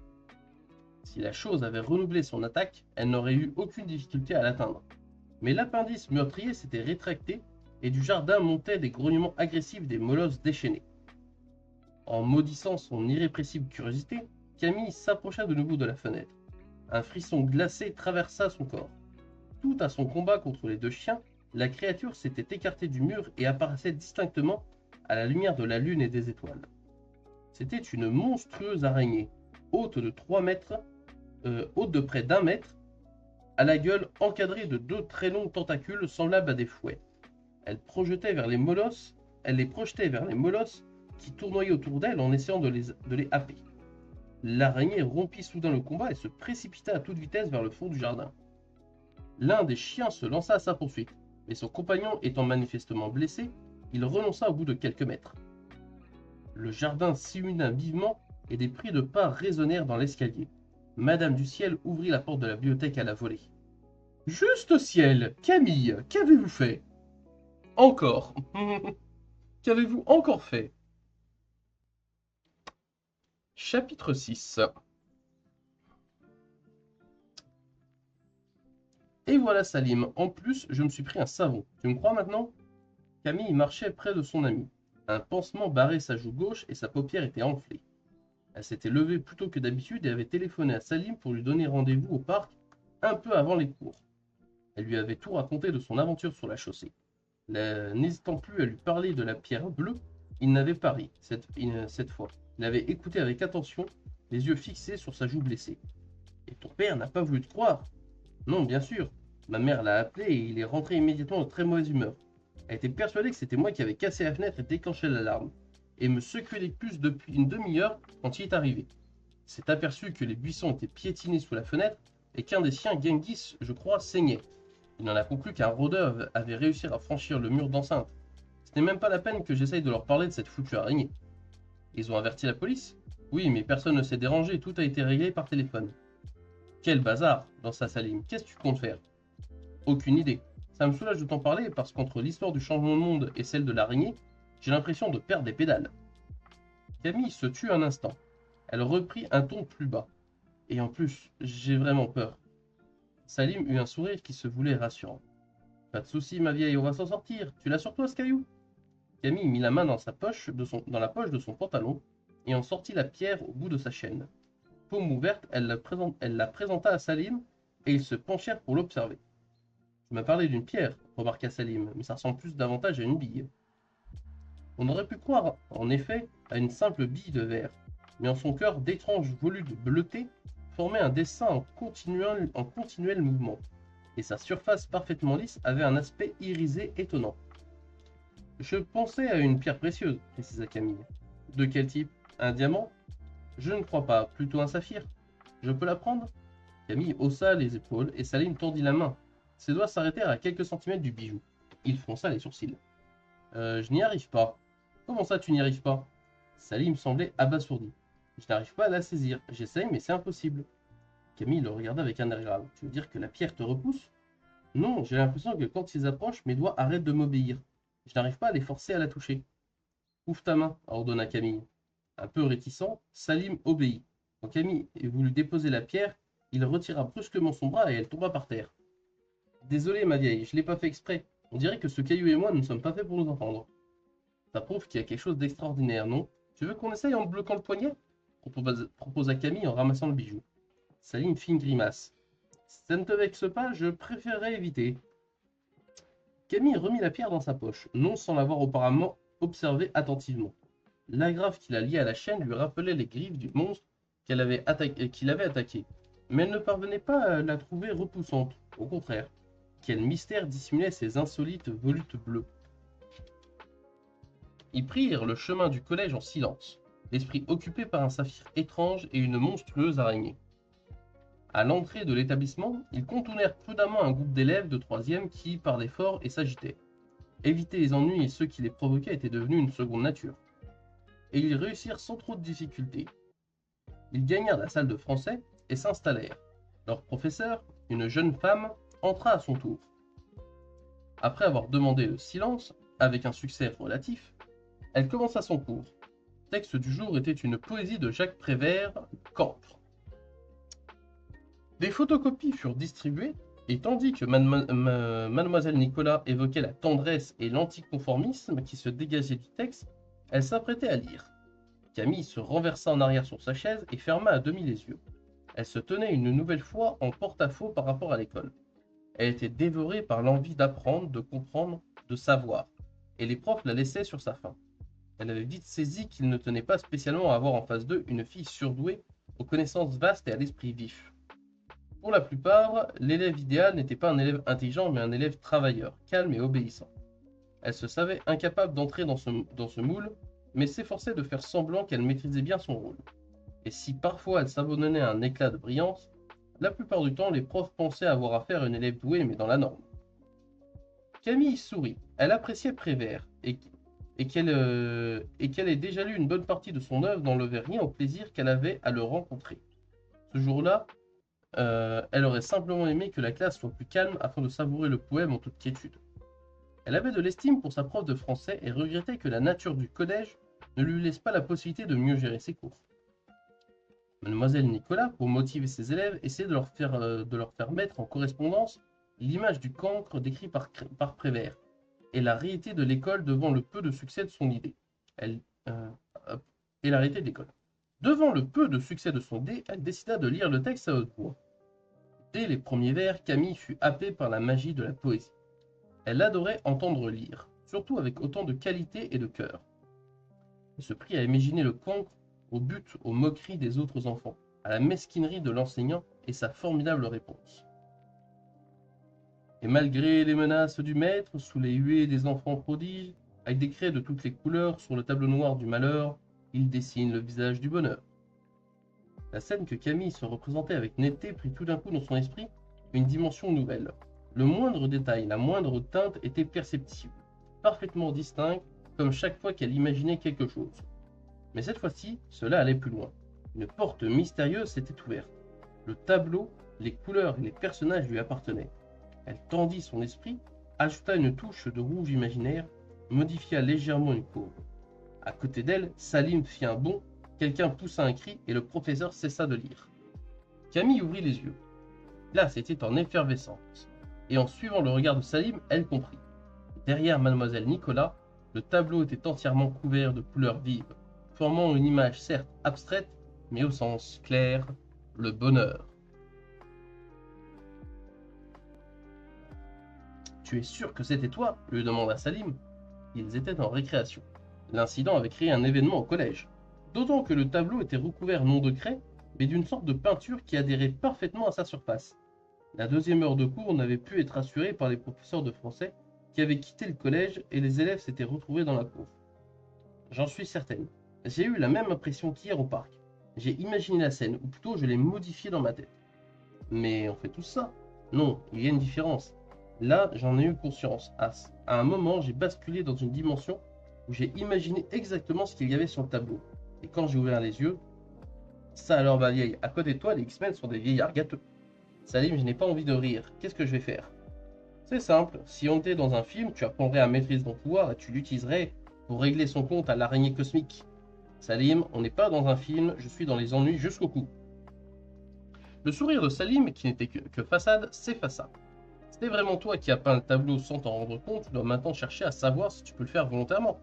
Si la chose avait renouvelé son attaque, elle n'aurait eu aucune difficulté à l'atteindre. Mais l'appendice meurtrier s'était rétracté, et du jardin montaient des grognements agressifs des molosses déchaînés. En maudissant son irrépressible curiosité, Camille s'approcha de nouveau de la fenêtre. Un frisson glacé traversa son corps. Tout à son combat contre les deux chiens, la créature s'était écartée du mur et apparaissait distinctement à la lumière de la lune et des étoiles. C'était une monstrueuse araignée, haute de 3 mètres, haute de près d'1 mètre, à la gueule encadrée de 2 très longues tentacules semblables à des fouets. Elle les projetait vers les molosses qui tournoyaient autour d'elle en essayant de les happer. L'araignée rompit soudain le combat et se précipita à toute vitesse vers le fond du jardin. L'un des chiens se lança à sa poursuite, mais son compagnon étant manifestement blessé, il renonça au bout de quelques mètres. Le jardin s'illumina vivement et des cris de pas résonnèrent dans l'escalier. Madame du Ciel ouvrit la porte de la bibliothèque à la volée. « Juste ciel, Camille, qu'avez-vous fait ?»« Encore. Qu'avez-vous encore fait ?» Chapitre 6. Et voilà Salim, en plus je me suis pris un savon. Tu me crois maintenant? Camille marchait près de son ami. Un pansement barrait sa joue gauche et sa paupière était enflée. Elle s'était levée plus tôt que d'habitude et avait téléphoné à Salim pour lui donner rendez-vous au parc un peu avant les cours. Elle lui avait tout raconté de son aventure sur la chaussée. N'hésitant plus à lui parler de la pierre bleue, il n'avait pas ri cette fois. Il avait écouté avec attention, les yeux fixés sur sa joue blessée. « Et ton père n'a pas voulu te croire ?»« Non, bien sûr. Ma mère l'a appelé et il est rentré immédiatement de très mauvaise humeur. Elle était persuadée que c'était moi qui avais cassé la fenêtre et déclenché l'alarme, et me secouait les puces depuis une demi-heure quand il est arrivé. Il s'est aperçu que les buissons étaient piétinés sous la fenêtre et qu'un des chiens Genghis, je crois, saignait. Il en a conclu qu'un rôdeur avait réussi à franchir le mur d'enceinte. Ce n'est même pas la peine que j'essaye de leur parler de cette foutue araignée. Ils ont averti la police? Oui, mais personne ne s'est dérangé, tout a été réglé par téléphone. Quel bazar, lança Salim. Qu'est-ce que tu comptes faire? Aucune idée. Ça me soulage de t'en parler parce qu'entre l'histoire du changement de monde et celle de l'araignée, j'ai l'impression de perdre des pédales. Camille se tut un instant. Elle reprit un ton plus bas. Et en plus, j'ai vraiment peur. Salim eut un sourire qui se voulait rassurant. Pas de souci, ma vieille, on va s'en sortir. Tu l'as sur toi, ce caillou? Camille mit la main dans la poche de son pantalon et en sortit la pierre au bout de sa chaîne. Paume ouverte, elle la présenta à Salim et ils se penchèrent pour l'observer. Tu m'as parlé d'une pierre, remarqua Salim, mais ça ressemble plus davantage à une bille. On aurait pu croire, en effet, à une simple bille de verre, mais en son cœur d'étranges volutes bleutées formaient un dessin en continuel mouvement, et sa surface parfaitement lisse avait un aspect irisé étonnant. Je pensais à une pierre précieuse, précisa Camille. De quel type? Un diamant? Je ne crois pas, plutôt un saphir. Je peux la prendre? Camille haussa les épaules et Salim tordit la main. Ses doigts s'arrêtèrent à quelques centimètres du bijou. Il fronça les sourcils. Je n'y arrive pas. Comment ça, tu n'y arrives pas? Salim semblait abasourdi. Je n'arrive pas à la saisir. J'essaye, mais c'est impossible. Camille le regarda avec un air grave. Tu veux dire que la pierre te repousse? Non, j'ai l'impression que quand ils approchent, mes doigts arrêtent de m'obéir. Je n'arrive pas à les forcer à la toucher. Ouvre ta main, ordonna Camille. Un peu réticent, Salim obéit. Quand Camille voulut déposer la pierre, il retira brusquement son bras et elle tomba par terre. Désolé, ma vieille, je l'ai pas fait exprès. On dirait que ce caillou et moi ne sommes pas faits pour nous entendre. Ça prouve qu'il y a quelque chose d'extraordinaire, non? Tu veux qu'on essaye en te bloquant le poignet? Proposa Camille en ramassant le bijou. Salim fit une grimace. Si ça ne te vexe pas, je préférerais éviter. Camille remit la pierre dans sa poche, non sans l'avoir auparavant observée attentivement. L'agrafe qui la liait à la chaîne lui rappelait les griffes du monstre qu'il avait attaqué. Mais elle ne parvenait pas à la trouver repoussante. Au contraire, quel mystère dissimulait ces insolites volutes bleues. Ils prirent le chemin du collège en silence, l'esprit occupé par un saphir étrange et une monstrueuse araignée. À l'entrée de l'établissement, ils contournèrent prudemment un groupe d'élèves de troisième qui parlaient fort et s'agitaient. Éviter les ennuis et ceux qui les provoquaient était devenu une seconde nature. Et ils réussirent sans trop de difficultés. Ils gagnèrent la salle de français et s'installèrent. Leur professeur, une jeune femme, entra à son tour. Après avoir demandé le silence, avec un succès relatif, elle commença son cours. Le texte du jour était une poésie de Jacques Prévert, Campre. Des photocopies furent distribuées, et tandis que mademoiselle Nicolas évoquait la tendresse et l'anticonformisme qui se dégageaient du texte, elle s'apprêtait à lire. Camille se renversa en arrière sur sa chaise et ferma à demi les yeux. Elle se tenait une nouvelle fois en porte-à-faux par rapport à l'école. Elle était dévorée par l'envie d'apprendre, de comprendre, de savoir, et les profs la laissaient sur sa faim. Elle avait vite saisi qu'il ne tenait pas spécialement à avoir en face d'eux une fille surdouée, aux connaissances vastes et à l'esprit vif. Pour la plupart, l'élève idéal n'était pas un élève intelligent, mais un élève travailleur, calme et obéissant. Elle se savait incapable d'entrer dans ce moule, mais s'efforçait de faire semblant qu'elle maîtrisait bien son rôle. Et si parfois elle s'abandonnait à un éclat de brillance, la plupart du temps les profs pensaient avoir affaire à une élève douée mais dans la norme. Camille sourit. Elle appréciait Prévert et qu'elle ait déjà lu une bonne partie de son œuvre n'enlevait rien au plaisir qu'elle avait à le rencontrer. Ce jour-là, elle aurait simplement aimé que la classe soit plus calme afin de savourer le poème en toute quiétude. Elle avait de l'estime pour sa prof de français et regrettait que la nature du collège ne lui laisse pas la possibilité de mieux gérer ses cours. Mademoiselle Nicolas, pour motiver ses élèves, essayait de leur faire mettre en correspondance l'image du cancre décrit par Prévert et la réalité de l'école devant le peu de succès de son idée. Et la réalité de l'école. Devant le peu de succès de son idée, elle décida de lire le texte à haute voix. Dès les premiers vers, Camille fut happée par la magie de la poésie. Elle adorait entendre lire, surtout avec autant de qualité et de cœur. Elle se prit à imaginer le cancre au but, aux moqueries des autres enfants, à la mesquinerie de l'enseignant et sa formidable réponse. Et malgré les menaces du maître, sous les huées des enfants prodiges, avec des craies de toutes les couleurs sur le tableau noir du malheur, il dessine le visage du bonheur. La scène que Camille se représentait avec netteté prit tout d'un coup dans son esprit une dimension nouvelle. Le moindre détail, la moindre teinte était perceptible, parfaitement distincte, comme chaque fois qu'elle imaginait quelque chose. Mais cette fois-ci, cela allait plus loin. Une porte mystérieuse s'était ouverte. Le tableau, les couleurs et les personnages lui appartenaient. Elle tendit son esprit, ajouta une touche de rouge imaginaire, modifia légèrement une courbe. À côté d'elle, Salim fit un bond, quelqu'un poussa un cri et le professeur cessa de lire. Camille ouvrit les yeux. Là, c'était en effervescence. Et en suivant le regard de Salim, elle comprit. Derrière mademoiselle Nicolas, le tableau était entièrement couvert de couleurs vives, formant une image certes abstraite, mais au sens clair, le bonheur. Tu es sûr que c'était toi? Lui demanda Salim. Ils étaient en récréation. L'incident avait créé un événement au collège, d'autant que le tableau était recouvert non de craie, mais d'une sorte de peinture qui adhérait parfaitement à sa surface. La deuxième heure de cours n'avait pu être assurée par les professeurs de français qui avaient quitté le collège et les élèves s'étaient retrouvés dans la cour. J'en suis certaine. J'ai eu la même impression qu'hier au parc. J'ai imaginé la scène, ou plutôt je l'ai modifiée dans ma tête. Mais on fait tous ça? Non, il y a une différence. Là, j'en ai eu conscience. À un moment, j'ai basculé dans une dimension où j'ai imaginé exactement ce qu'il y avait sur le tableau. Et quand j'ai ouvert les yeux, Ça alors, ma vieille, à côté de toi, les X-Men sont des vieillards gâteux. Salim, je n'ai pas envie de rire. Qu'est-ce que je vais faire? C'est simple, si on était dans un film, tu apprendrais à maîtriser ton pouvoir et tu l'utiliserais pour régler son compte à l'araignée cosmique. Salim, on n'est pas dans un film, je suis dans les ennuis jusqu'au cou. Le sourire de Salim, qui n'était que façade, s'effaça. C'était vraiment toi qui as peint le tableau sans t'en rendre compte, tu dois maintenant chercher à savoir si tu peux le faire volontairement.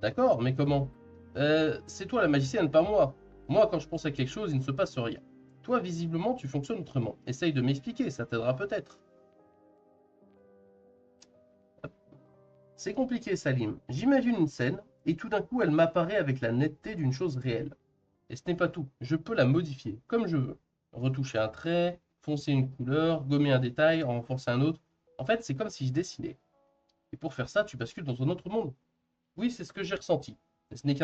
D'accord, mais comment? C'est toi la magicienne, pas moi. Moi, quand je pense à quelque chose, il ne se passe rien. Toi, visiblement, tu fonctionnes autrement. Essaye de m'expliquer, ça t'aidera peut-être. C'est compliqué, Salim. J'imagine une scène, et tout d'un coup, elle m'apparaît avec la netteté d'une chose réelle. Et ce n'est pas tout. Je peux la modifier, comme je veux. Retoucher un trait, foncer une couleur, gommer un détail, en renforcer un autre. En fait, c'est comme si je dessinais. Et pour faire ça, tu bascules dans un autre monde. Oui, c'est ce que j'ai ressenti. Mais ce n'est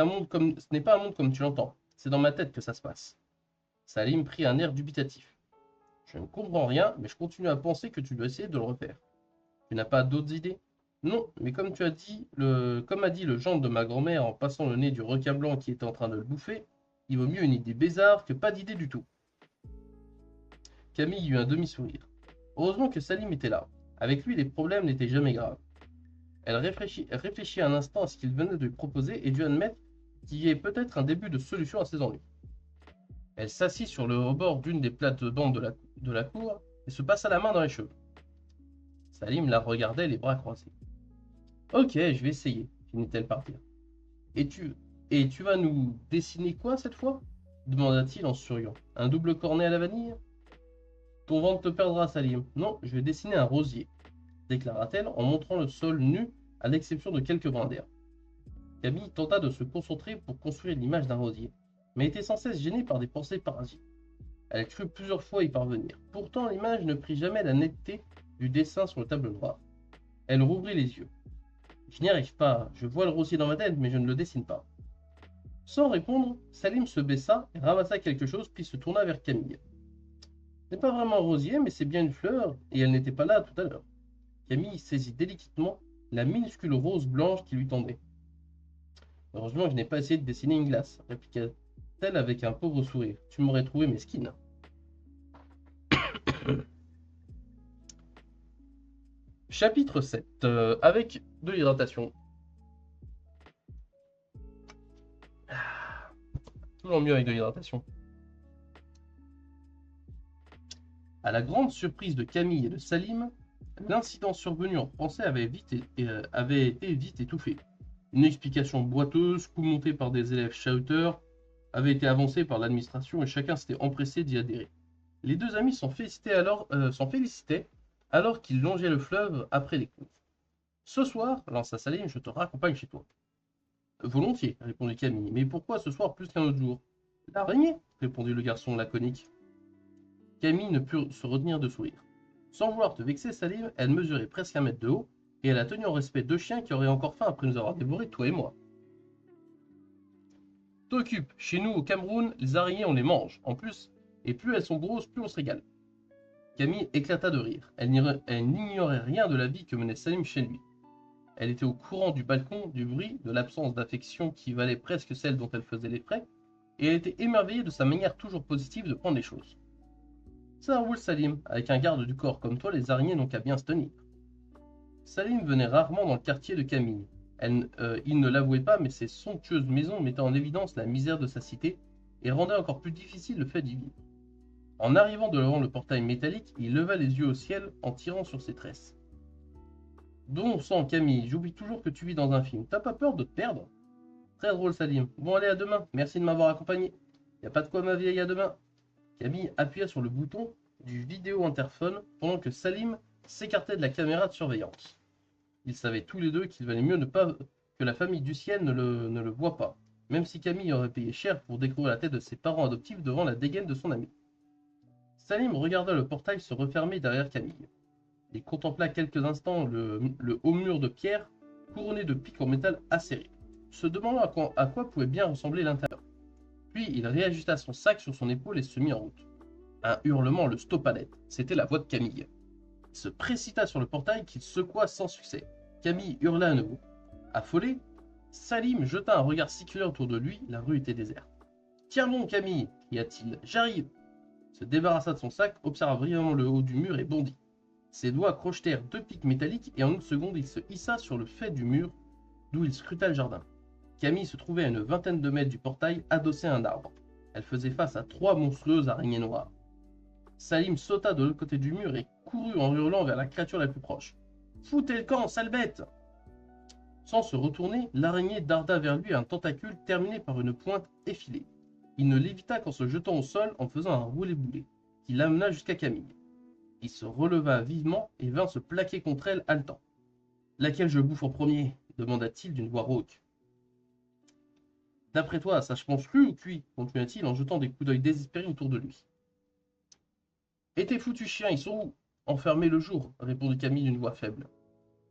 pas un monde comme tu l'entends. C'est dans ma tête que ça se passe. Salim prit un air dubitatif. Je ne comprends rien, mais je continue à penser que tu dois essayer de le refaire. Tu n'as pas d'autres idées? Non, mais comme a dit le gendre de ma grand-mère en passant le nez du requin blanc qui était en train de le bouffer, il vaut mieux une idée bizarre que pas d'idée du tout. Camille eut un demi-sourire. Heureusement que Salim était là. Avec lui, les problèmes n'étaient jamais graves. Elle réfléchit un instant à ce qu'il venait de lui proposer et dut admettre qu'il y ait peut-être un début de solution à ses ennuis. Elle s'assit sur le rebord d'une des plates-bandes de la cour et se passa la main dans les cheveux. Salim la regardait les bras croisés. Ok, je vais essayer, finit-elle par dire. Et tu, et tu vas nous dessiner quoi cette fois? Demanda-t-il en souriant. Un double cornet à la vanille? Ton ventre te perdra, Salim. Non, je vais dessiner un rosier, déclara-t-elle en montrant le sol nu à l'exception de quelques brins d'herbe. Camille tenta de se concentrer pour construire l'image d'un rosier, mais était sans cesse gênée par des pensées parasites. Elle crut plusieurs fois y parvenir. Pourtant, l'image ne prit jamais la netteté du dessin sur le tableau noir. Elle rouvrit les yeux. Je n'y arrive pas, je vois le rosier dans ma tête, mais je ne le dessine pas. Sans répondre, Salim se baissa et ramassa quelque chose, puis se tourna vers Camille. Ce n'est pas vraiment un rosier, mais c'est bien une fleur, et elle n'était pas là tout à l'heure. Camille saisit délicatement la minuscule rose blanche qui lui tendait. Heureusement que je n'ai pas essayé de dessiner une glace, répliqua-t-elle avec un pauvre sourire. Tu m'aurais trouvé mesquine. Chapitre 7. Avec de l'hydratation. Toujours mieux avec de l'hydratation. À la grande surprise de Camille et de Salim, l'incident survenu en français avait été vite étouffé. Une explication boiteuse, commentée par des élèves chahuteurs, avait été avancée par l'administration et chacun s'était empressé d'y adhérer. Les deux amis s'en félicitaient alors qu'ils longeaient le fleuve après les cours. Ce soir, lança Salim, je te raccompagne chez toi. Volontiers, répondit Camille, mais pourquoi ce soir plus qu'un autre jour? L'araignée, répondit le garçon laconique. Camille ne put se retenir de sourire. Sans vouloir te vexer, Salim, elle mesurait presque 1 mètre de haut, et elle a tenu en respect 2 chiens qui auraient encore faim après nous avoir dévorés, toi et moi. T'occupe, chez nous au Cameroun, les araignées on les mange, en plus, et plus elles sont grosses, plus on se régale. Camille éclata de rire. Elle n'ignorait rien de la vie que menait Salim chez lui. Elle était au courant du balcon, du bruit, de l'absence d'affection qui valait presque celle dont elle faisait les frais, et elle était émerveillée de sa manière toujours positive de prendre les choses. Ça roule, Salim, avec un garde du corps comme toi, les araignées n'ont qu'à bien se tenir. Salim venait rarement dans le quartier de Camille. Il ne l'avouait pas, mais ces somptueuses maisons mettaient en évidence la misère de sa cité et rendaient encore plus difficile le fait d'y vivre. En arrivant devant le portail métallique, il leva les yeux au ciel en tirant sur ses tresses. Bon sang, Camille, j'oublie toujours que tu vis dans un film. T'as pas peur de te perdre? Très drôle, Salim. Bon, allez, à demain. Merci de m'avoir accompagné. Y a pas de quoi, ma vieille, à demain. Camille appuya sur le bouton du vidéo-interphone pendant que Salim s'écartait de la caméra de surveillance. Ils savaient tous les deux qu'il valait mieux ne pas que la famille du ciel ne le voie pas, même si Camille aurait payé cher pour découvrir la tête de ses parents adoptifs devant la dégaine de son ami. Salim regarda le portail se refermer derrière Camille. Il contempla quelques instants le haut mur de pierre couronné de pics en métal acérés, se demandant à quoi pouvait bien ressembler l'intérieur. Puis il réajusta son sac sur son épaule et se mit en route. Un hurlement le stoppa net. C'était la voix de Camille. Il se précipita sur le portail qu'il secoua sans succès. Camille hurla à nouveau. Affolé, Salim jeta un regard séculaire autour de lui. La rue était déserte. Tiens bon, Camille, cria-t-il, j'arrive. Se débarrassa de son sac, observa brièvement le haut du mur et bondit. Ses doigts crochetèrent 2 pics métalliques et en une seconde il se hissa sur le fait du mur d'où il scruta le jardin. Camille se trouvait à une vingtaine de mètres du portail, adossée à un arbre. Elle faisait face à 3 monstrueuses araignées noires. Salim sauta de l'autre côté du mur et courut en hurlant vers la créature la plus proche. « Foutez le camp, sale bête !» Sans se retourner, l'araignée darda vers lui un tentacule terminé par une pointe effilée. Il ne l'évita qu'en se jetant au sol en faisant un roulé-boulé, qui l'amena jusqu'à Camille. Il se releva vivement et vint se plaquer contre elle haletant. « Laquelle je bouffe en premier ?» demanda-t-il d'une voix rauque. « D'après toi, ça je pense cru ou cuit ?» continua-t-il en jetant des coups d'œil désespérés autour de lui. « Et tes foutus chiens, ils sont où ?»« Enfermés le jour, » répondit Camille d'une voix faible.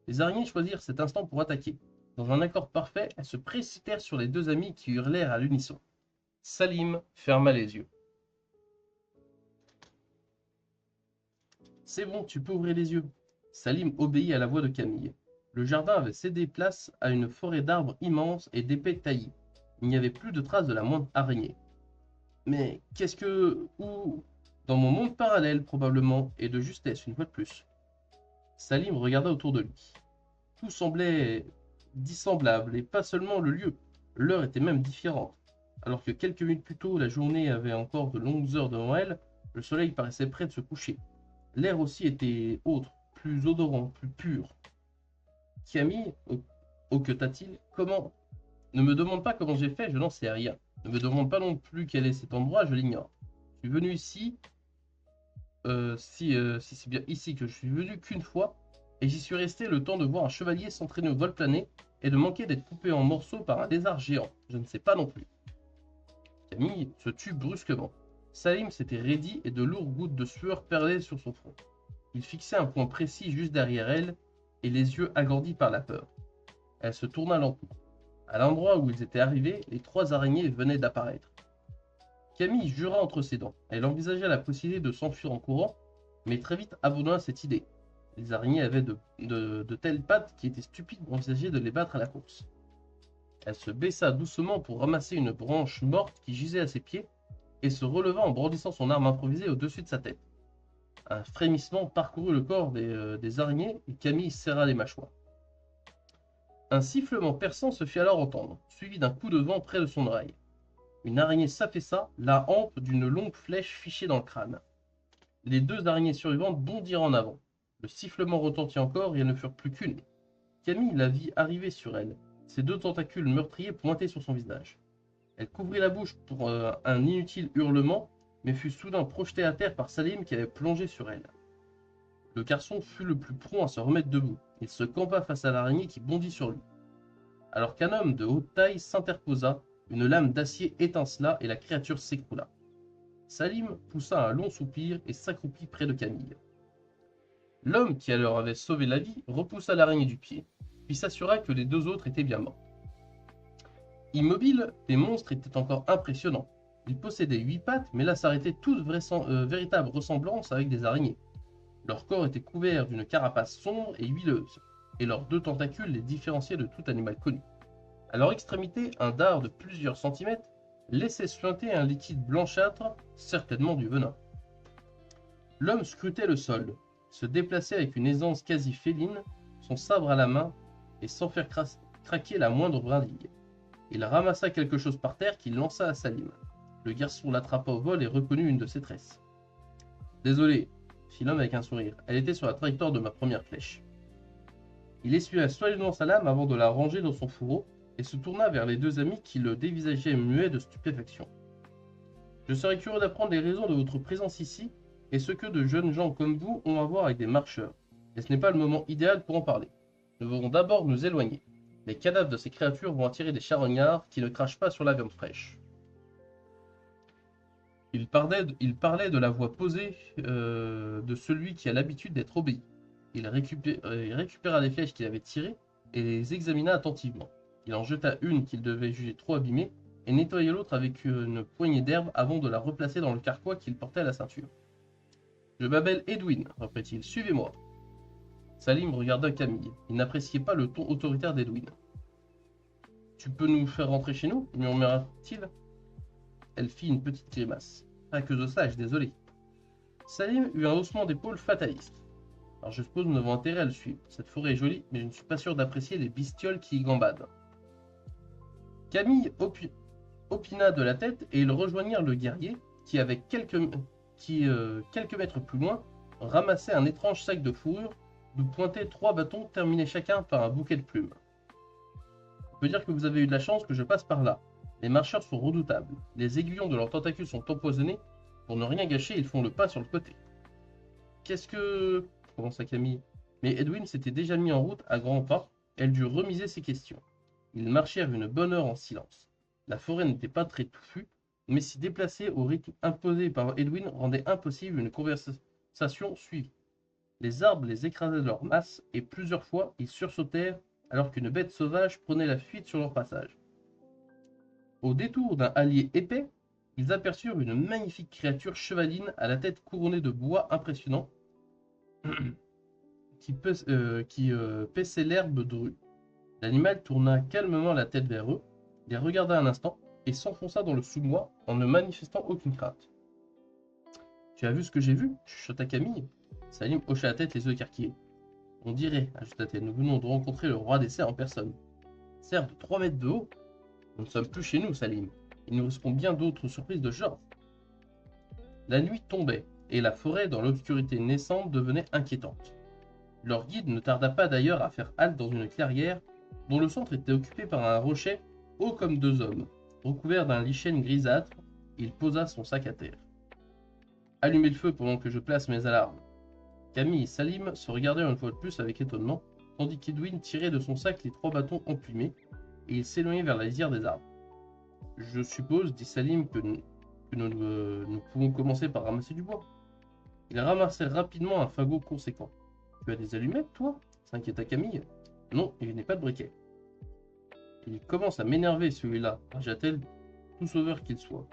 Les araignées choisirent cet instant pour attaquer. Dans un accord parfait, elles se précipitèrent sur les 2 amis qui hurlèrent à l'unisson. Salim ferma les yeux. « C'est bon, tu peux ouvrir les yeux. » Salim obéit à la voix de Camille. Le jardin avait cédé place à une forêt d'arbres immenses et d'épais taillis. Il n'y avait plus de traces de la moindre araignée. Mais qu'est-ce que... Où... Dans mon monde parallèle, probablement, et de justesse, une fois de plus. Salim regarda autour de lui. Tout semblait dissemblable, et pas seulement le lieu. L'heure était même différente. Alors que quelques minutes plus tôt, la journée avait encore de longues heures devant elle, le soleil paraissait près de se coucher. L'air aussi était autre, plus odorant, plus pur. Camille, que t'a-t-il, comment... Ne me demande pas comment j'ai fait, je n'en sais rien. Ne me demande pas non plus quel est cet endroit, je l'ignore. Je suis venu ici, si c'est bien ici que je suis venu qu'une fois, et j'y suis resté le temps de voir un chevalier s'entraîner au vol plané et de manquer d'être coupé en morceaux par un lézard géant. Je ne sais pas non plus. Camille se tut brusquement. Salim s'était raidi et de lourdes gouttes de sueur perlaient sur son front. Il fixait un point précis juste derrière elle, et les yeux agandis par la peur. Elle se tourna lentement. À l'endroit où ils étaient arrivés, les 3 araignées venaient d'apparaître. Camille jura entre ses dents. Elle envisagea la possibilité de s'enfuir en courant, mais très vite abandonna cette idée. Les araignées avaient de telles pattes qu'il était stupide d'envisager de les battre à la course. Elle se baissa doucement pour ramasser une branche morte qui gisait à ses pieds et se releva en brandissant son arme improvisée au-dessus de sa tête. Un frémissement parcourut le corps des araignées et Camille serra les mâchoires. Un sifflement perçant se fit alors entendre, suivi d'un coup de vent près de son oreille. Une araignée s'affaissa, la hampe d'une longue flèche fichée dans le crâne. Les 2 araignées survivantes bondirent en avant. Le sifflement retentit encore et elles ne furent plus qu'une. Camille la vit arriver sur elle, ses 2 tentacules meurtriers pointés sur son visage. Elle couvrit la bouche pour un inutile hurlement, mais fut soudain projetée à terre par Salim qui avait plongé sur elle. Le garçon fut le plus prompt à se remettre debout. Il se campa face à l'araignée qui bondit sur lui. Alors qu'un homme de haute taille s'interposa, une lame d'acier étincela et la créature s'écroula. Salim poussa un long soupir et s'accroupit près de Camille. L'homme qui alors avait sauvé la vie repoussa l'araignée du pied, puis s'assura que les 2 autres étaient bien morts. Immobiles, les monstres étaient encore impressionnants. Ils possédaient 8 pattes, mais là s'arrêtait toute véritable ressemblance avec des araignées. Leur corps était couvert d'une carapace sombre et huileuse, et leurs 2 tentacules les différenciaient de tout animal connu. À leur extrémité, un dard de plusieurs centimètres laissait suinter un liquide blanchâtre, certainement du venin. L'homme scrutait le sol, se déplaçait avec une aisance quasi féline, son sabre à la main, et sans faire craquer la moindre brindille. Il ramassa quelque chose par terre qu'il lança à Salim. Le garçon l'attrapa au vol et reconnut une de ses tresses. « Désolé, » fit l'homme avec un sourire, « elle était sur la trajectoire de ma première flèche. » Il essuya soigneusement sa lame avant de la ranger dans son fourreau et se tourna vers les 2 amis qui le dévisageaient muets de stupéfaction. « Je serais curieux d'apprendre les raisons de votre présence ici et ce que de jeunes gens comme vous ont à voir avec des marcheurs. Et ce n'est pas le moment idéal pour en parler. Nous devons d'abord nous éloigner. Les cadavres de ces créatures vont attirer des charognards qui ne crachent pas sur la viande fraîche. » Il parlait de la voix posée de celui qui a l'habitude d'être obéi. Il récupéra les flèches qu'il avait tirées et les examina attentivement. Il en jeta une qu'il devait juger trop abîmée et nettoya l'autre avec une poignée d'herbe avant de la replacer dans le carquois qu'il portait à la ceinture. « Je m'appelle Edwin, reprit-il, suivez-moi. » Salim regarda Camille. Il n'appréciait pas le ton autoritaire d'Edwin. « Tu peux nous faire rentrer chez nous » murmura-t-il. Elle fit une petite grimace. Pas que je sache, désolé. Salim eut un haussement d'épaule fataliste. Alors je suppose que nous avons intérêt à le suivre. Cette forêt est jolie, mais je ne suis pas sûr d'apprécier les bestioles qui y gambadent. Camille opina de la tête et ils rejoignirent le guerrier qui, quelques mètres plus loin, ramassait un étrange sac de fourrure d'où pointaient 3 bâtons terminés chacun par un bouquet de plumes. On peut dire que vous avez eu de la chance que je passe par là. Les marcheurs sont redoutables. Les aiguillons de leurs tentacules sont empoisonnés. Pour ne rien gâcher, ils font le pas sur le côté. Qu'est-ce que... commença Camille. Mais Edwin s'était déjà mis en route à grands pas. Elle dut remiser ses questions. Ils marchèrent une bonne heure en silence. La forêt n'était pas très touffue, mais s'y déplacer au rythme imposé par Edwin rendait impossible une conversation suivie. Les arbres les écrasaient de leur masse, et plusieurs fois ils sursautèrent alors qu'une bête sauvage prenait la fuite sur leur passage. Au détour d'un hallier épais, ils aperçurent une magnifique créature chevaline à la tête couronnée de bois impressionnant qui paissait l'herbe drue. L'animal tourna calmement la tête vers eux, les regarda un instant et s'enfonça dans le sous-bois en ne manifestant aucune crainte. Tu as vu ce que j'ai vu chuchota Camille. Salim hocha la tête, les yeux écarquillés. On dirait, ajouta-t-elle, nous venons de rencontrer le roi des cerfs en personne. Cerfs de 3 mètres de haut. Nous ne sommes plus chez nous, Salim. Il nous risquons bien d'autres surprises de ce genre. La nuit tombait, et la forêt, dans l'obscurité naissante, devenait inquiétante. Leur guide ne tarda pas d'ailleurs à faire halte dans une clairière dont le centre était occupé par un rocher haut comme 2 hommes. Recouvert d'un lichen grisâtre, il posa son sac à terre. Allumez le feu pendant que je place mes alarmes. Camille et Salim se regardèrent une fois de plus avec étonnement, tandis qu'Edwin tirait de son sac les 3 bâtons emplumés, et il s'éloignait vers la lisière des arbres. Je suppose, dit Salim, que nous pouvons commencer par ramasser du bois. Ils ramassèrent rapidement un fagot conséquent. Tu as des allumettes, toi s'inquiéta Camille. Non, il n'est pas de briquet. Il commence à m'énerver celui-là, ragea-t-elle, tout sauveur qu'il soit.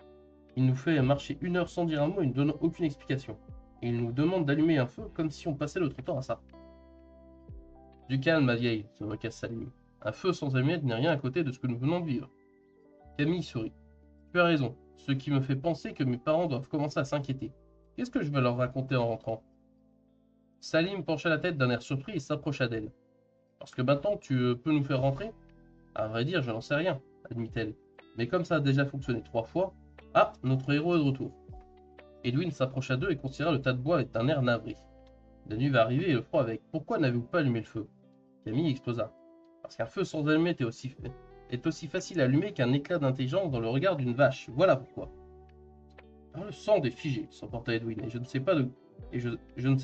Il nous fait marcher 1 heure sans dire un mot et ne donne aucune explication. Et il nous demande d'allumer un feu comme si on passait notre temps à ça. Du calme, ma vieille, se moqua Salim. Un feu sans allumette n'est rien à côté de ce que nous venons de vivre. Camille sourit. Tu as raison, ce qui me fait penser que mes parents doivent commencer à s'inquiéter. Qu'est-ce que je vais leur raconter en rentrant? Salim pencha la tête d'un air surpris et s'approcha d'elle. Parce que maintenant tu peux nous faire rentrer? À vrai dire, je n'en sais rien, admit-elle. Mais comme ça a déjà fonctionné 3 fois... Ah, notre héros est de retour. Edwin s'approcha d'eux et considéra le tas de bois avec un air navré. La nuit va arriver et le froid avec. Pourquoi n'avez-vous pas allumé le feu? Camille explosa. Parce qu'un feu sans allumette est aussi facile à allumer qu'un éclat d'intelligence dans le regard d'une vache. Voilà pourquoi. Ah, le sang des figés, s'emporta Edwin, et je ne sais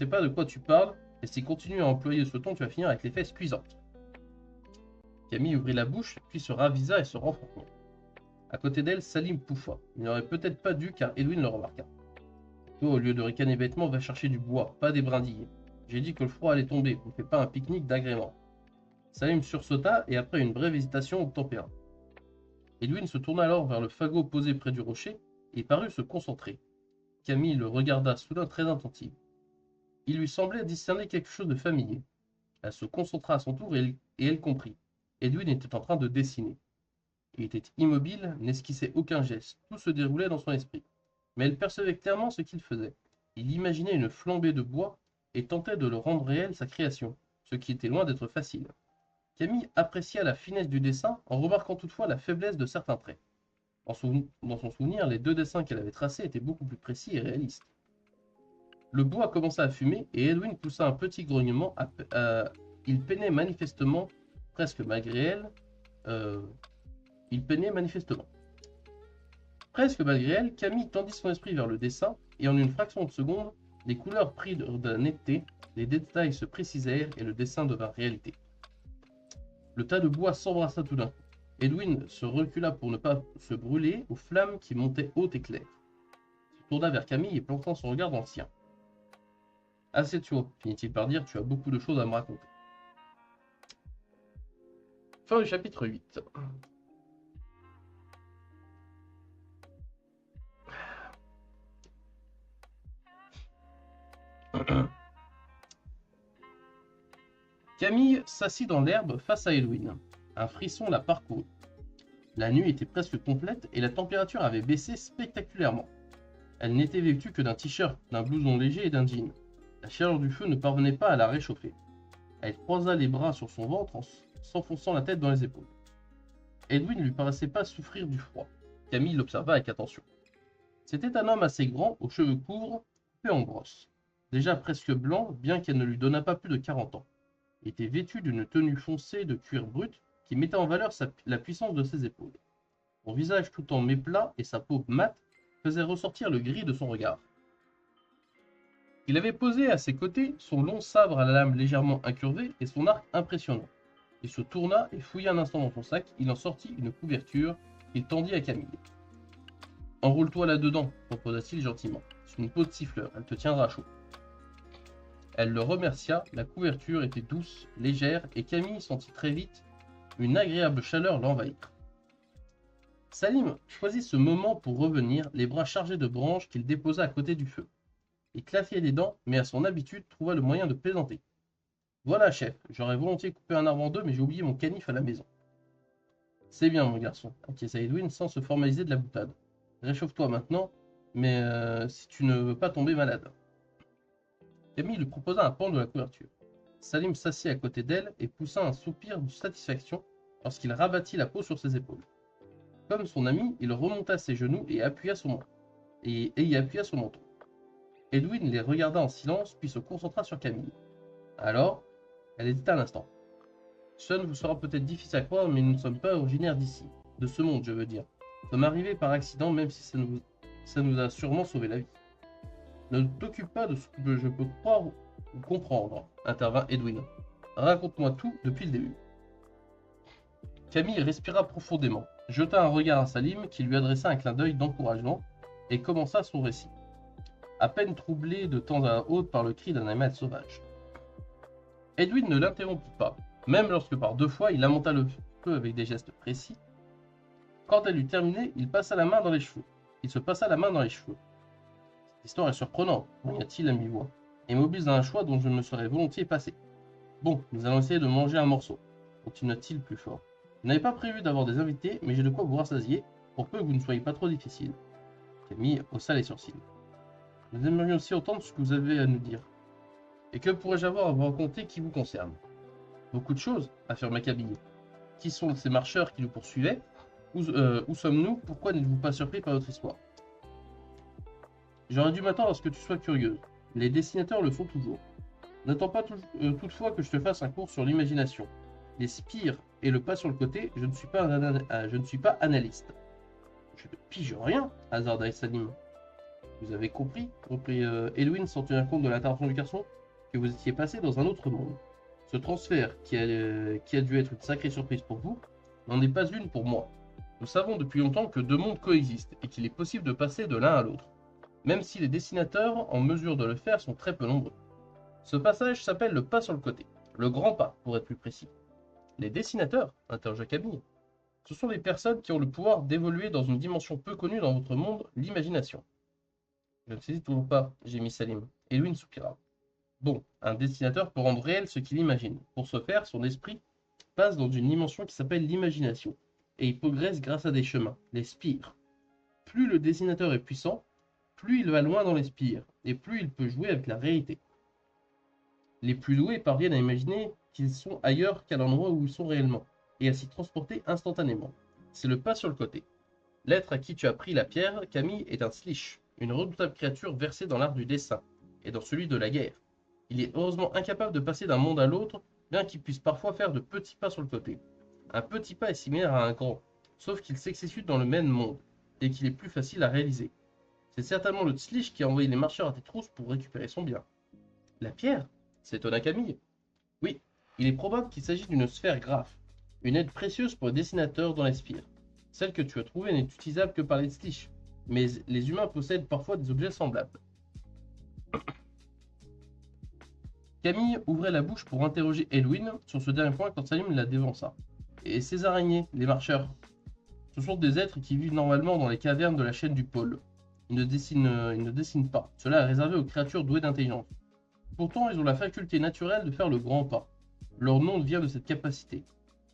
pas de quoi tu parles, et si tu continues à employer ce ton, tu vas finir avec les fesses cuisantes. Camille ouvrit la bouche, puis se ravisa et se renfrogna. À côté d'elle, Salim pouffa. Il n'aurait peut-être pas dû, car Edwin le remarqua. Toi, au lieu de ricaner bêtement, va chercher du bois, pas des brindilles. J'ai dit que le froid allait tomber, on ne fait pas un pique-nique d'agrément. Salim sursauta et après une brève hésitation obtempéra. Edwin se tourna alors vers le fagot posé près du rocher et parut se concentrer. Camille le regarda soudain très attentive. Il lui semblait discerner quelque chose de familier. Elle se concentra à son tour et elle comprit. Edwin était en train de dessiner. Il était immobile, n'esquissait aucun geste, tout se déroulait dans son esprit. Mais elle percevait clairement ce qu'il faisait. Il imaginait une flambée de bois et tentait de le rendre réel sa création, ce qui était loin d'être facile. Camille apprécia la finesse du dessin en remarquant toutefois la faiblesse de certains traits. Dans son souvenir, les 2 dessins qu'elle avait tracés étaient beaucoup plus précis et réalistes. Le bois commença à fumer et Edwin poussa un petit grognement. Il peinait manifestement, presque malgré elle, il peinait manifestement. Presque malgré elle, Camille tendit son esprit vers le dessin, et en une fraction de seconde, les couleurs prirent de la netteté, les détails se précisèrent et le dessin devint réalité. Le tas de bois s'embrassa tout d'un coup. Edwin se recula pour ne pas se brûler aux flammes qui montaient hautes et claires. Il se tourna vers Camille et plantant son regard dans le sien. Assieds-toi, finit-il par dire, tu as beaucoup de choses à me raconter. Fin du chapitre 8. Camille s'assit dans l'herbe face à Edwin. Un frisson la parcourut. La nuit était presque complète et la température avait baissé spectaculairement. Elle n'était vêtue que d'un t-shirt, d'un blouson léger et d'un jean. La chaleur du feu ne parvenait pas à la réchauffer. Elle croisa les bras sur son ventre en s'enfonçant la tête dans les épaules. Edwin ne lui paraissait pas souffrir du froid. Camille l'observa avec attention. C'était un homme assez grand, aux cheveux courts, coupés en brosse. Déjà presque blanc, bien qu'elle ne lui donnât pas plus de 40 ans. Il était vêtu d'une tenue foncée de cuir brut qui mettait en valeur la puissance de ses épaules. Son visage tout en méplat et sa peau mate faisaient ressortir le gris de son regard. Il avait posé à ses côtés son long sabre à la lame légèrement incurvée et son arc impressionnant. Il se tourna et fouilla un instant dans son sac. Il en sortit une couverture qu'il tendit à Camille. Enroule-toi là-dedans, proposa-t-il gentiment. C'est une peau de siffleur, elle te tiendra chaud. Elle le remercia, la couverture était douce, légère, et Camille sentit très vite une agréable chaleur l'envahir. Salim choisit ce moment pour revenir, les bras chargés de branches qu'il déposa à côté du feu. Il claquait les dents, mais à son habitude trouva le moyen de plaisanter. Voilà, chef, j'aurais volontiers coupé un arbre en deux, mais j'ai oublié mon canif à la maison. C'est bien, mon garçon, acquiesça Edwin sans se formaliser de la boutade. Réchauffe-toi maintenant, mais si tu ne veux pas tomber malade. Camille lui proposa un pan de la couverture. Salim s'assit à côté d'elle et poussa un soupir de satisfaction lorsqu'il rabattit la peau sur ses épaules. Comme son ami, il remonta ses genoux et y appuya son menton. Edwin les regarda en silence, puis se concentra sur Camille. Alors, elle hésita un instant. Cela vous sera peut-être difficile à croire, mais nous ne sommes pas originaires d'ici. De ce monde, je veux dire. Nous sommes arrivés par accident, même si ça nous a sûrement sauvé la vie. Ne t'occupe pas de ce que je peux croire ou comprendre, intervint Edwin. Raconte-moi tout depuis le début. Camille respira profondément, jeta un regard à Salim qui lui adressa un clin d'œil d'encouragement et commença son récit, à peine troublé de temps à autre par le cri d'un animal sauvage. Edwin ne l'interrompit pas, même lorsque par 2 fois il lamenta le feu avec des gestes précis. Quand elle eut terminé, il se passa la main dans les cheveux. Cette histoire est surprenante, murmura-t-il à mi-voix, et m'oblige à un choix dont je me serais volontiers passé. Bon, nous allons essayer de manger un morceau, continua-t-il plus fort. Vous n'avez pas prévu d'avoir des invités, mais j'ai de quoi vous rassasier, pour peu que vous ne soyez pas trop difficile. Camille haussa les sourcils. Nous aimerions aussi entendre ce que vous avez à nous dire. Et que pourrais-je avoir à vous raconter qui vous concerne? Beaucoup de choses, affirma Camille. Qui sont ces marcheurs qui nous poursuivaient? Où sommes-nous? Pourquoi n'êtes-vous pas surpris par notre histoire? J'aurais dû m'attendre à ce que tu sois curieuse. Les dessinateurs le font toujours. N'attends pas toutefois que je te fasse un cours sur l'imagination. Les spires et le pas sur le côté, je ne suis pas analyste. Je ne pige rien, hasarda Salim. Vous avez compris, reprit Edwin sans tenir compte de l'intervention du garçon, que vous étiez passé dans un autre monde. Ce transfert, qui a dû être une sacrée surprise pour vous, n'en est pas une pour moi. Nous savons depuis longtemps que 2 mondes coexistent et qu'il est possible de passer de l'un à l'autre, même si les dessinateurs en mesure de le faire sont très peu nombreux. Ce passage s'appelle le pas sur le côté, le grand pas pour être plus précis. Les dessinateurs, interrogea Camille, ce sont les personnes qui ont le pouvoir d'évoluer dans une dimension peu connue dans votre monde, l'imagination. Je ne saisis toujours pas, gémit Salim. Edwin soupira. Bon, un dessinateur peut rendre réel ce qu'il imagine. Pour ce faire, son esprit passe dans une dimension qui s'appelle l'imagination, et il progresse grâce à des chemins, les spires. Plus le dessinateur est puissant, plus il va loin dans les spires, et plus il peut jouer avec la réalité. Les plus doués parviennent à imaginer qu'ils sont ailleurs qu'à l'endroit où ils sont réellement, et à s'y transporter instantanément. C'est le pas sur le côté. L'être à qui tu as pris la pierre, Camille, est un slish, une redoutable créature versée dans l'art du dessin, et dans celui de la guerre. Il est heureusement incapable de passer d'un monde à l'autre, bien qu'il puisse parfois faire de petits pas sur le côté. Un petit pas est similaire à un grand, sauf qu'il s'exécute dans le même monde, et qu'il est plus facile à réaliser. C'est certainement le slish qui a envoyé les marcheurs à tes trousses pour récupérer son bien. La pierre? S'étonna Camille. Oui, il est probable qu'il s'agit d'une sphère graphe, une aide précieuse pour les dessinateurs dans les spires. Celle que tu as trouvée n'est utilisable que par les slish, mais les humains possèdent parfois des objets semblables. Camille ouvrait la bouche pour interroger Edwin sur ce dernier point quand Salim la dévança. Et ces araignées, les marcheurs, ce sont des êtres qui vivent normalement dans les cavernes de la chaîne du pôle. Ils ne dessinent pas. Cela est réservé aux créatures douées d'intelligence. Pourtant, ils ont la faculté naturelle de faire le grand pas. Leur nom vient de cette capacité.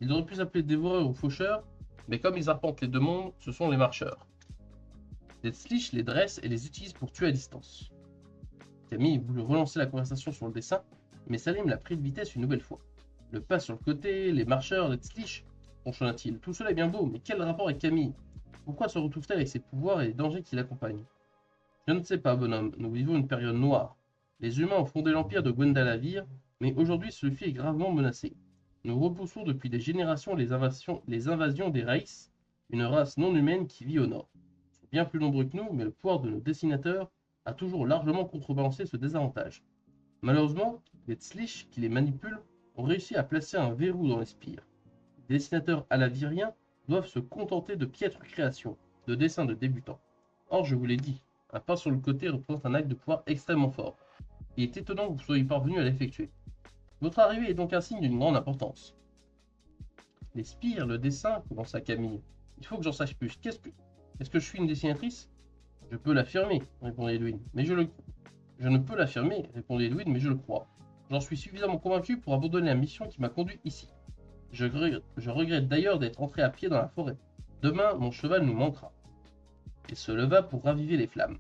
Ils auraient pu s'appeler dévoreurs ou faucheurs, Mais comme ils arpentent les deux mondes, ce sont les marcheurs. Les Slish les dressent et les utilisent pour tuer à distance. Camille voulut relancer la conversation sur le dessin, mais Salim l'a pris de vitesse une nouvelle fois. Le pas sur le côté, les marcheurs, les Slish, ronchonna-t-il. Tout cela est bien beau, mais quel rapport avec Camille? Pourquoi se retrouve-t-elle avec ses pouvoirs et les dangers qui l'accompagnent? Je ne sais pas, bonhomme, nous vivons une période noire. Les humains ont fondé l'empire de Gwendalavir, mais aujourd'hui celui-ci est gravement menacé. Nous repoussons depuis des générations les invasions des Raïs, une race non humaine qui vit au nord. Ils sont bien plus nombreux que nous, mais le pouvoir de nos dessinateurs a toujours largement contrebalancé ce désavantage. Malheureusement, les Tslish qui les manipulent ont réussi à placer un verrou dans les spires. Les dessinateurs alaviriens doivent se contenter de piètres créations, de dessins de débutants. Or, je vous l'ai dit, un pas sur le côté représente un acte de pouvoir extrêmement fort. Il est étonnant que vous soyez parvenu à l'effectuer. Votre arrivée est donc un signe d'une grande importance. Les spires, le dessin, commença Camille. Il faut que j'en sache plus. Est-ce que je suis une dessinatrice? Je peux l'affirmer, répondit Edwin. Je ne peux l'affirmer, répondit Edwin, mais je le crois. J'en suis suffisamment convaincu pour abandonner la mission qui m'a conduit ici. Je regrette d'ailleurs d'être entré à pied dans la forêt. Demain, mon cheval nous manquera. Il se leva pour raviver les flammes.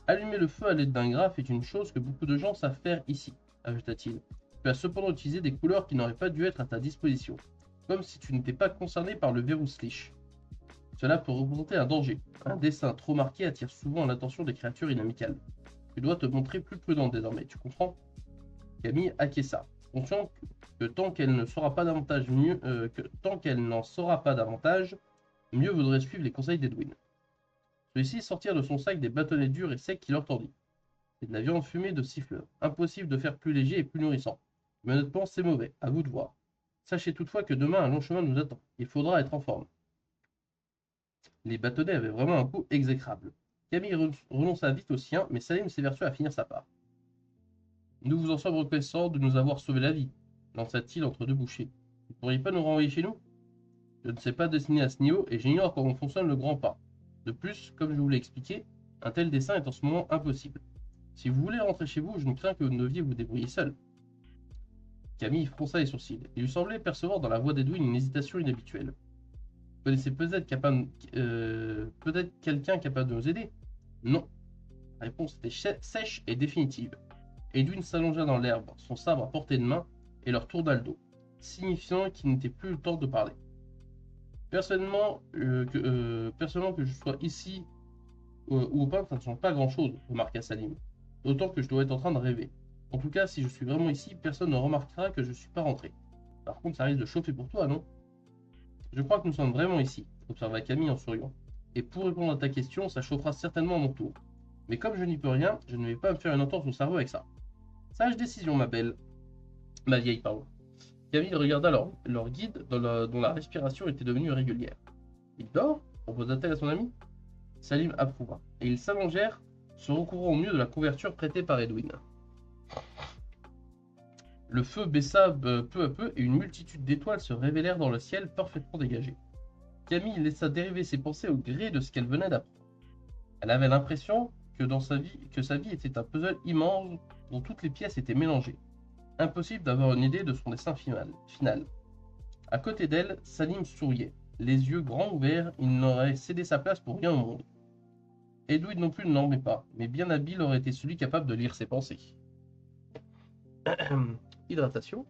Allumer le feu à l'aide d'un graphe est une chose que beaucoup de gens savent faire ici, ajouta-t-il. Tu as cependant utilisé des couleurs qui n'auraient pas dû être à ta disposition, comme si tu n'étais pas concerné par le verrou Slish. Cela peut représenter un danger. Un dessin trop marqué attire souvent l'attention des créatures inamicales. Tu dois te montrer plus prudent désormais, tu comprends? Camille acquiesça, consciente que tant qu'elle n'en saura pas davantage, mieux vaudrait suivre les conseils d'Edwin. Celui-ci sortirent de son sac des bâtonnets durs et secs qu'il leur tendit. C'est de la viande fumée de siffleur. Impossible de faire plus léger et plus nourrissant. Mais honnêtement, c'est mauvais. À vous de voir. Sachez toutefois que demain, un long chemin nous attend. Il faudra être en forme. Les bâtonnets avaient vraiment un goût exécrable. Camille renonça vite au sien, mais Salim s'évertua à finir sa part. Nous vous en sommes reconnaissants de nous avoir sauvé la vie, lança-t-il entre deux bouchées. Vous ne pourriez pas nous renvoyer chez nous? Je ne sais pas dessiner à ce niveau et j'ignore comment fonctionne le grand pas. De plus, comme je vous l'ai expliqué, un tel dessin est en ce moment impossible. Si vous voulez rentrer chez vous, je ne crains que vous ne deviez vous débrouiller seul. Camille fronça les sourcils. Il lui semblait percevoir dans la voix d'Edwin une hésitation inhabituelle. Vous connaissez peut-être quelqu'un capable de nous aider? Non. La réponse était sèche et définitive. Edwin s'allongea dans l'herbe, son sabre à portée de main, et leur tourna le dos, signifiant qu'il n'était plus le temps de parler. Personnellement, que je sois ici ou au peintre, ça ne change pas grand-chose, remarqua Salim. D'autant que je dois être en train de rêver. En tout cas, si je suis vraiment ici, personne ne remarquera que je ne suis pas rentré. Par contre, ça risque de chauffer pour toi, non? Je crois que nous sommes vraiment ici, observa Camille en souriant. Et pour répondre à ta question, ça chauffera certainement à mon tour. Mais comme je n'y peux rien, je ne vais pas me faire une entorse au cerveau avec ça. Sage décision, ma vieille, pardon. Camille regarda leur guide dont la respiration était devenue régulière. Il dort? Proposa-t-elle à son ami. Salim approuva, et ils s'allongèrent, se recouvrant au mieux de la couverture prêtée par Edwin. Le feu baissa peu à peu et une multitude d'étoiles se révélèrent dans le ciel parfaitement dégagé. Camille laissa dériver ses pensées au gré de ce qu'elle venait d'apprendre. Elle avait l'impression que sa vie était un puzzle immense dont toutes les pièces étaient mélangées. Impossible d'avoir une idée de son dessin final. À côté d'elle, Salim souriait. Les yeux grands ouverts, il n'aurait cédé sa place pour rien au monde. Edwin non plus ne l'en met pas, mais bien habile aurait été celui capable de lire ses pensées. Hydratation.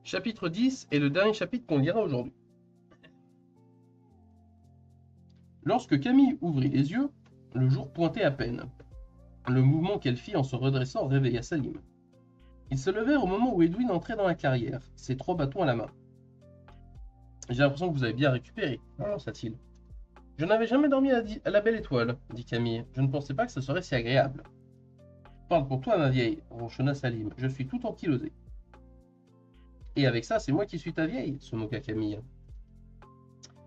Chapitre 10 est le dernier chapitre qu'on lira aujourd'hui. Lorsque Camille ouvrit les yeux, le jour pointait à peine. Le mouvement qu'elle fit en se redressant réveilla Salim. Ils se levèrent au moment où Edwin entrait dans la carrière, ses 3 bâtons à la main. J'ai l'impression que vous avez bien récupéré, annonça-t-il. Je n'avais jamais dormi à la belle étoile, dit Camille. Je ne pensais pas que ce serait si agréable. Parle pour toi, ma vieille, ronchonna Salim. Je suis tout ankylosé. Et avec ça, c'est moi qui suis ta vieille, se moqua Camille.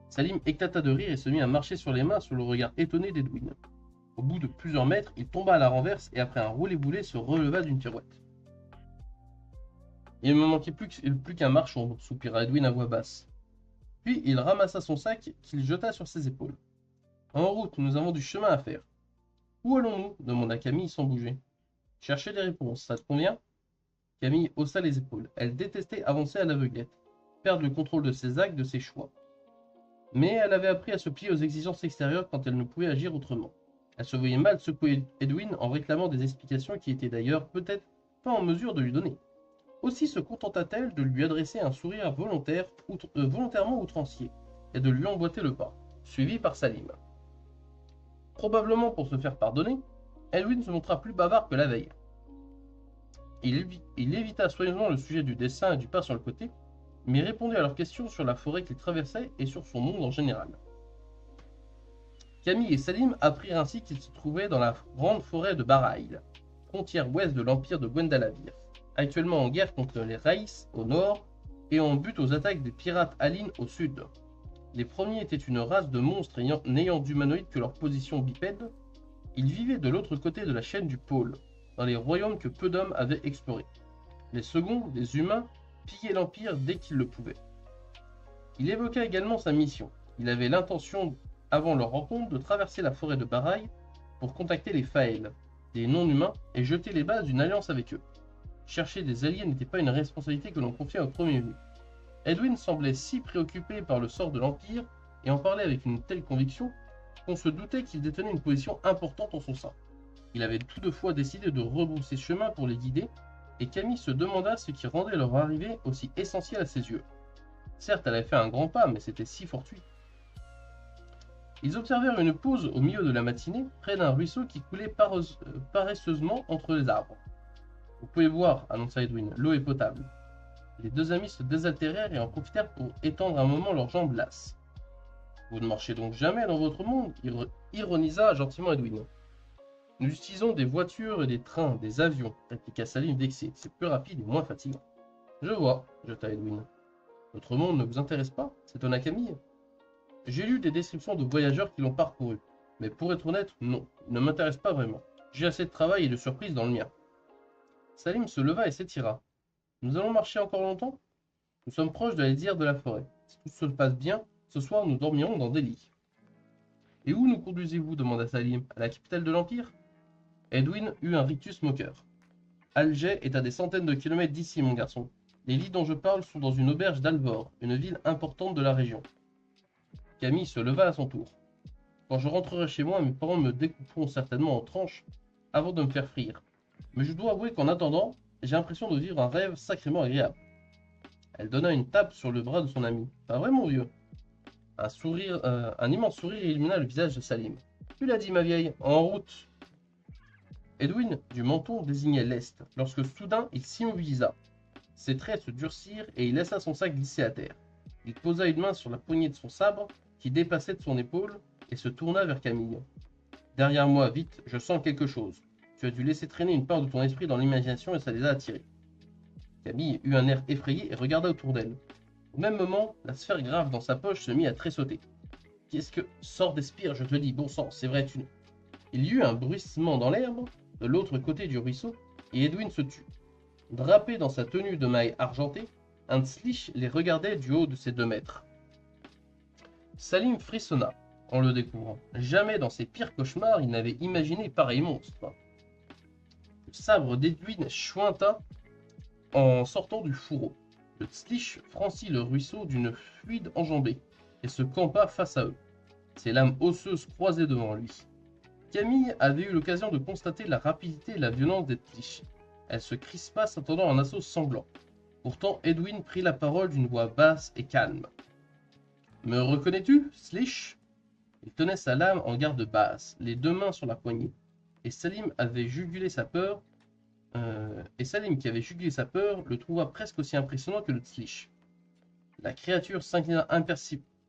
Salim éclata de rire et se mit à marcher sur les mains sous le regard étonné d'Edwin. Au bout de plusieurs mètres, il tomba à la renverse et après un roulé-boulé se releva d'une pirouette. Il ne me manquait plus qu'un marchand, soupira Edwin à voix basse. Puis il ramassa son sac qu'il jeta sur ses épaules. En route, nous avons du chemin à faire. Où allons-nous demanda Camille sans bouger. Chercher des réponses, ça te convient? Camille haussa les épaules. Elle détestait avancer à l'aveuglette, perdre le contrôle de ses actes, de ses choix. Mais elle avait appris à se plier aux exigences extérieures quand elle ne pouvait agir autrement. Elle se voyait mal secouer Edwin en réclamant des explications qui étaient d'ailleurs peut-être pas en mesure de lui donner. Aussi se contenta-t-elle de lui adresser un sourire volontairement outrancier et de lui emboîter le pas, suivi par Salim. Probablement pour se faire pardonner, Edwin se montra plus bavard que la veille. Il évita soigneusement le sujet du dessin et du pas sur le côté, mais répondit à leurs questions sur la forêt qu'il traversait et sur son monde en général. Camille et Salim apprirent ainsi qu'ils se trouvaient dans la grande forêt de Barail, frontière ouest de l'empire de Gwendalavir, actuellement en guerre contre les Raïs au nord et en but aux attaques des pirates Alines au sud. Les premiers étaient une race de monstres n'ayant d'humanoïdes que leur position bipède. Ils vivaient de l'autre côté de la chaîne du pôle, dans les royaumes que peu d'hommes avaient explorés. Les seconds, des humains, pillaient l'Empire dès qu'ils le pouvaient. Il évoqua également sa mission. Il avait l'intention, avant leur rencontre, de traverser la forêt de Barail pour contacter les Faël, des non-humains, et jeter les bases d'une alliance avec eux. Chercher des alliés n'était pas une responsabilité que l'on confiait au premier venu. Edwin semblait si préoccupé par le sort de l'Empire et en parlait avec une telle conviction qu'on se doutait qu'il détenait une position importante en son sein. Il avait toutefois décidé de rebrousser chemin pour les guider, et Camille se demanda ce qui rendait leur arrivée aussi essentielle à ses yeux. Certes, elle avait fait un grand pas, mais c'était si fortuit. Ils observèrent une pause au milieu de la matinée, près d'un ruisseau qui coulait paresseusement entre les arbres. Vous pouvez voir, annonça Edwin, l'eau est potable. Les deux amis se désaltérèrent et en profitèrent pour étendre un moment leurs jambes lasses. Vous ne marchez donc jamais dans votre monde, ironisa gentiment Edwin. Nous utilisons des voitures et des trains, des avions, répliqua Salim vexé. C'est plus rapide et moins fatigant. Je vois, jeta Edwin. Notre monde ne vous intéresse pas, s'étonna Camille. J'ai lu des descriptions de voyageurs qui l'ont parcouru, mais pour être honnête, non, il ne m'intéresse pas vraiment. J'ai assez de travail et de surprises dans le mien. Salim se leva et s'étira. Nous allons marcher encore longtemps? Nous sommes proches de la lisière de la forêt. Si tout se passe bien, ce soir nous dormirons dans des lits. Et où nous conduisez-vous demanda Salim. À la capitale de l'Empire? Edwin eut un rictus moqueur. Alger est à des centaines de kilomètres d'ici, mon garçon. Les lits dont je parle sont dans une auberge d'Alvor, une ville importante de la région. Camille se leva à son tour. Quand je rentrerai chez moi, mes parents me découperont certainement en tranches avant de me faire frire. Mais je dois avouer qu'en attendant, j'ai l'impression de vivre un rêve sacrément agréable. Elle donna une tape sur le bras de son ami. Pas vrai, mon vieux? Un immense sourire illumina le visage de Salim. Tu l'as dit, ma vieille, en route. Edwin, du menton, désignait l'est, lorsque soudain il s'immobilisa. Ses traits se durcirent et il laissa son sac glisser à terre. Il posa une main sur la poignée de son sabre, qui dépassait de son épaule, et se tourna vers Camille. Derrière moi, vite, je sens quelque chose. Tu as dû laisser traîner une part de ton esprit dans l'imagination et ça les a attirés. Camille eut un air effrayé et regarda autour d'elle. Au même moment, la sphère grave dans sa poche se mit à tressauter. Qu'est-ce que... Sors des spires, je te dis, bon sang, c'est vrai, tu... Il y eut un bruissement dans l'herbe, de l'autre côté du ruisseau, et Edwin se tut. Drapé dans sa tenue de maille argentée, un Slich les regardait du haut de ses 2 mètres. Salim frissonna en le découvrant. Jamais dans ses pires cauchemars il n'avait imaginé pareil monstre. Le sabre d'Edwin chointa en sortant du fourreau. Le Slich franchit le ruisseau d'une fluide enjambée et se campa face à eux, ses lames osseuses croisées devant lui. Camille avait eu l'occasion de constater la rapidité et la violence des Slich. Elle se crispa s'attendant à un assaut sanglant. Pourtant, Edwin prit la parole d'une voix basse et calme. « Me reconnais-tu, Slich ?» Il tenait sa lame en garde basse, les 2 mains sur la poignée, et Salim qui avait jugulé sa peur, le trouva presque aussi impressionnant que le Slich. La créature s'inclina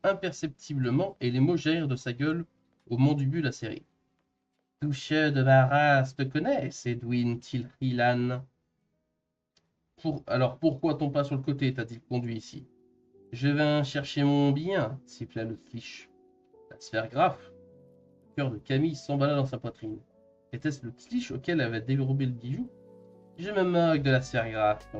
imperceptiblement et les mots jaillirent de sa gueule au mandibule acéré. « Toucheux de ma race te connaissent, Edwin Tilhilan. Alors pourquoi ton pas sur le côté t'a-t-il conduit ici? Je viens chercher mon bien, siffla le Slich. La sphère graphe. Le cœur de Camille s'emballa dans sa poitrine. Était-ce le Slich auquel avait dérobé le bijou? Je me moque de la sphère graphe.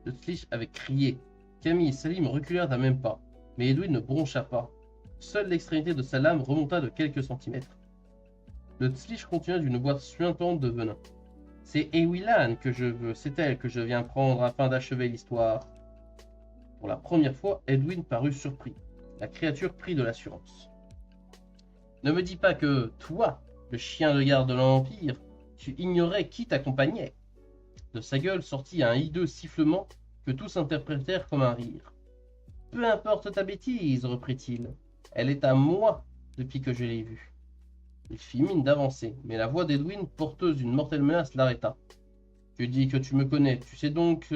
Le Slich avait crié. Camille et Salim reculèrent d'un même pas. Mais Edwin ne broncha pas. Seule l'extrémité de sa lame remonta de quelques centimètres. Le Tslich continua d'une voix suintante de venin. C'est Ewilan que je veux, c'est elle que je viens prendre afin d'achever l'histoire. Pour la première fois, Edwin parut surpris. La créature prit de l'assurance. Ne me dis pas que, toi, le chien de garde de l'Empire, tu ignorais qui t'accompagnait. De sa gueule sortit un hideux sifflement que tous interprétèrent comme un rire. Peu importe ta bêtise, reprit-il. Elle est à moi depuis que je l'ai vue. Il fit mine d'avancer, mais la voix d'Edwin, porteuse d'une mortelle menace, l'arrêta. Tu dis que tu me connais, tu sais donc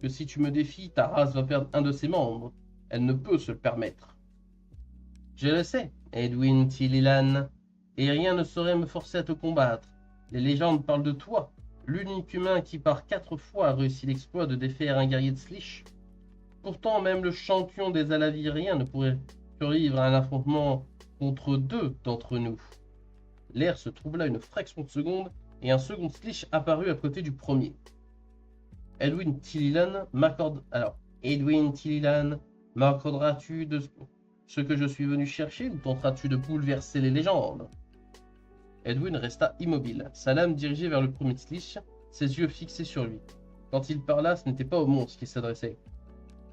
que si tu me défies, ta race va perdre un de ses membres. Elle ne peut se le permettre. Je le sais, Edwin Tililan, et rien ne saurait me forcer à te combattre. Les légendes parlent de toi, l'unique humain qui par 4 fois a réussi l'exploit de défaire un guerrier de Slish. Pourtant, même le champion des Alaviriens ne pourrait survivre à un affrontement contre 2 d'entre nous. L'air se troubla une fraction de seconde et un second Slish apparut à côté du premier. Edwin Tililan m'accorderas-tu de ce que je suis venu chercher ou tenteras-tu de bouleverser les légendes? Edwin resta immobile, sa lame dirigée vers le premier Slish, ses yeux fixés sur lui. Quand il parla, ce n'était pas au monstre qu'il s'adressait.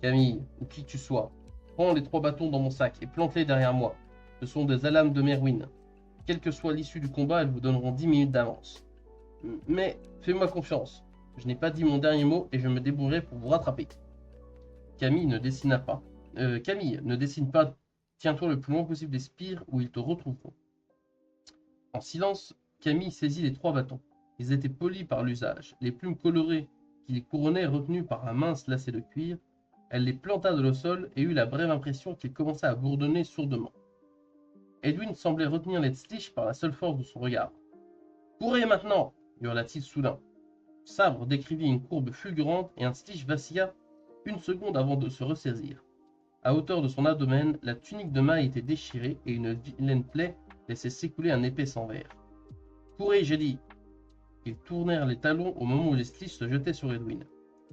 Camille, ou qui que tu sois, prends les 3 bâtons dans mon sac et plante-les derrière moi. Ce sont des alames de Merwin. Quelle que soit l'issue du combat, elles vous donneront 10 minutes d'avance. Mais fais-moi confiance, je n'ai pas dit mon dernier mot et je me débrouillerai pour vous rattraper. Camille ne dessine pas. Tiens-toi le plus loin possible des spires où ils te retrouveront. En silence, Camille saisit les 3 bâtons. Ils étaient polis par l'usage. Les plumes colorées qui les couronnaient retenues par un mince lacet de cuir. Elle les planta de le sol et eut la brève impression qu'ils commençaient à bourdonner sourdement. Edwin semblait retenir les Slish par la seule force de son regard. « Courez maintenant !» hurla-t-il soudain. Sabre décrivit une courbe fulgurante et un Slish vacilla une seconde avant de se ressaisir. À hauteur de son abdomen, la tunique de maille était déchirée et une vilaine plaie laissait s'écouler un épais sang vert. « Courez, j'ai dit !» Ils tournèrent les talons au moment où les Slish se jetaient sur Edwin.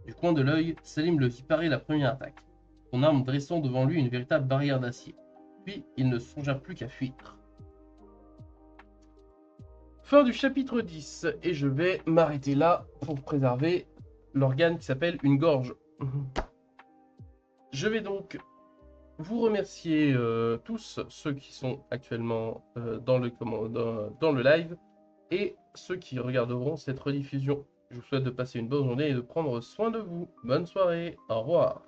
Du coin de l'œil, Selim le vit parer la première attaque, son arme dressant devant lui une véritable barrière d'acier. Puis il ne songea plus qu'à fuir. Fin du chapitre 10, et je vais m'arrêter là pour préserver l'organe qui s'appelle une gorge. Je vais donc vous remercier tous, ceux qui sont actuellement dans le live, et ceux qui regarderont cette rediffusion. Je vous souhaite de passer une bonne journée et de prendre soin de vous. Bonne soirée, au revoir.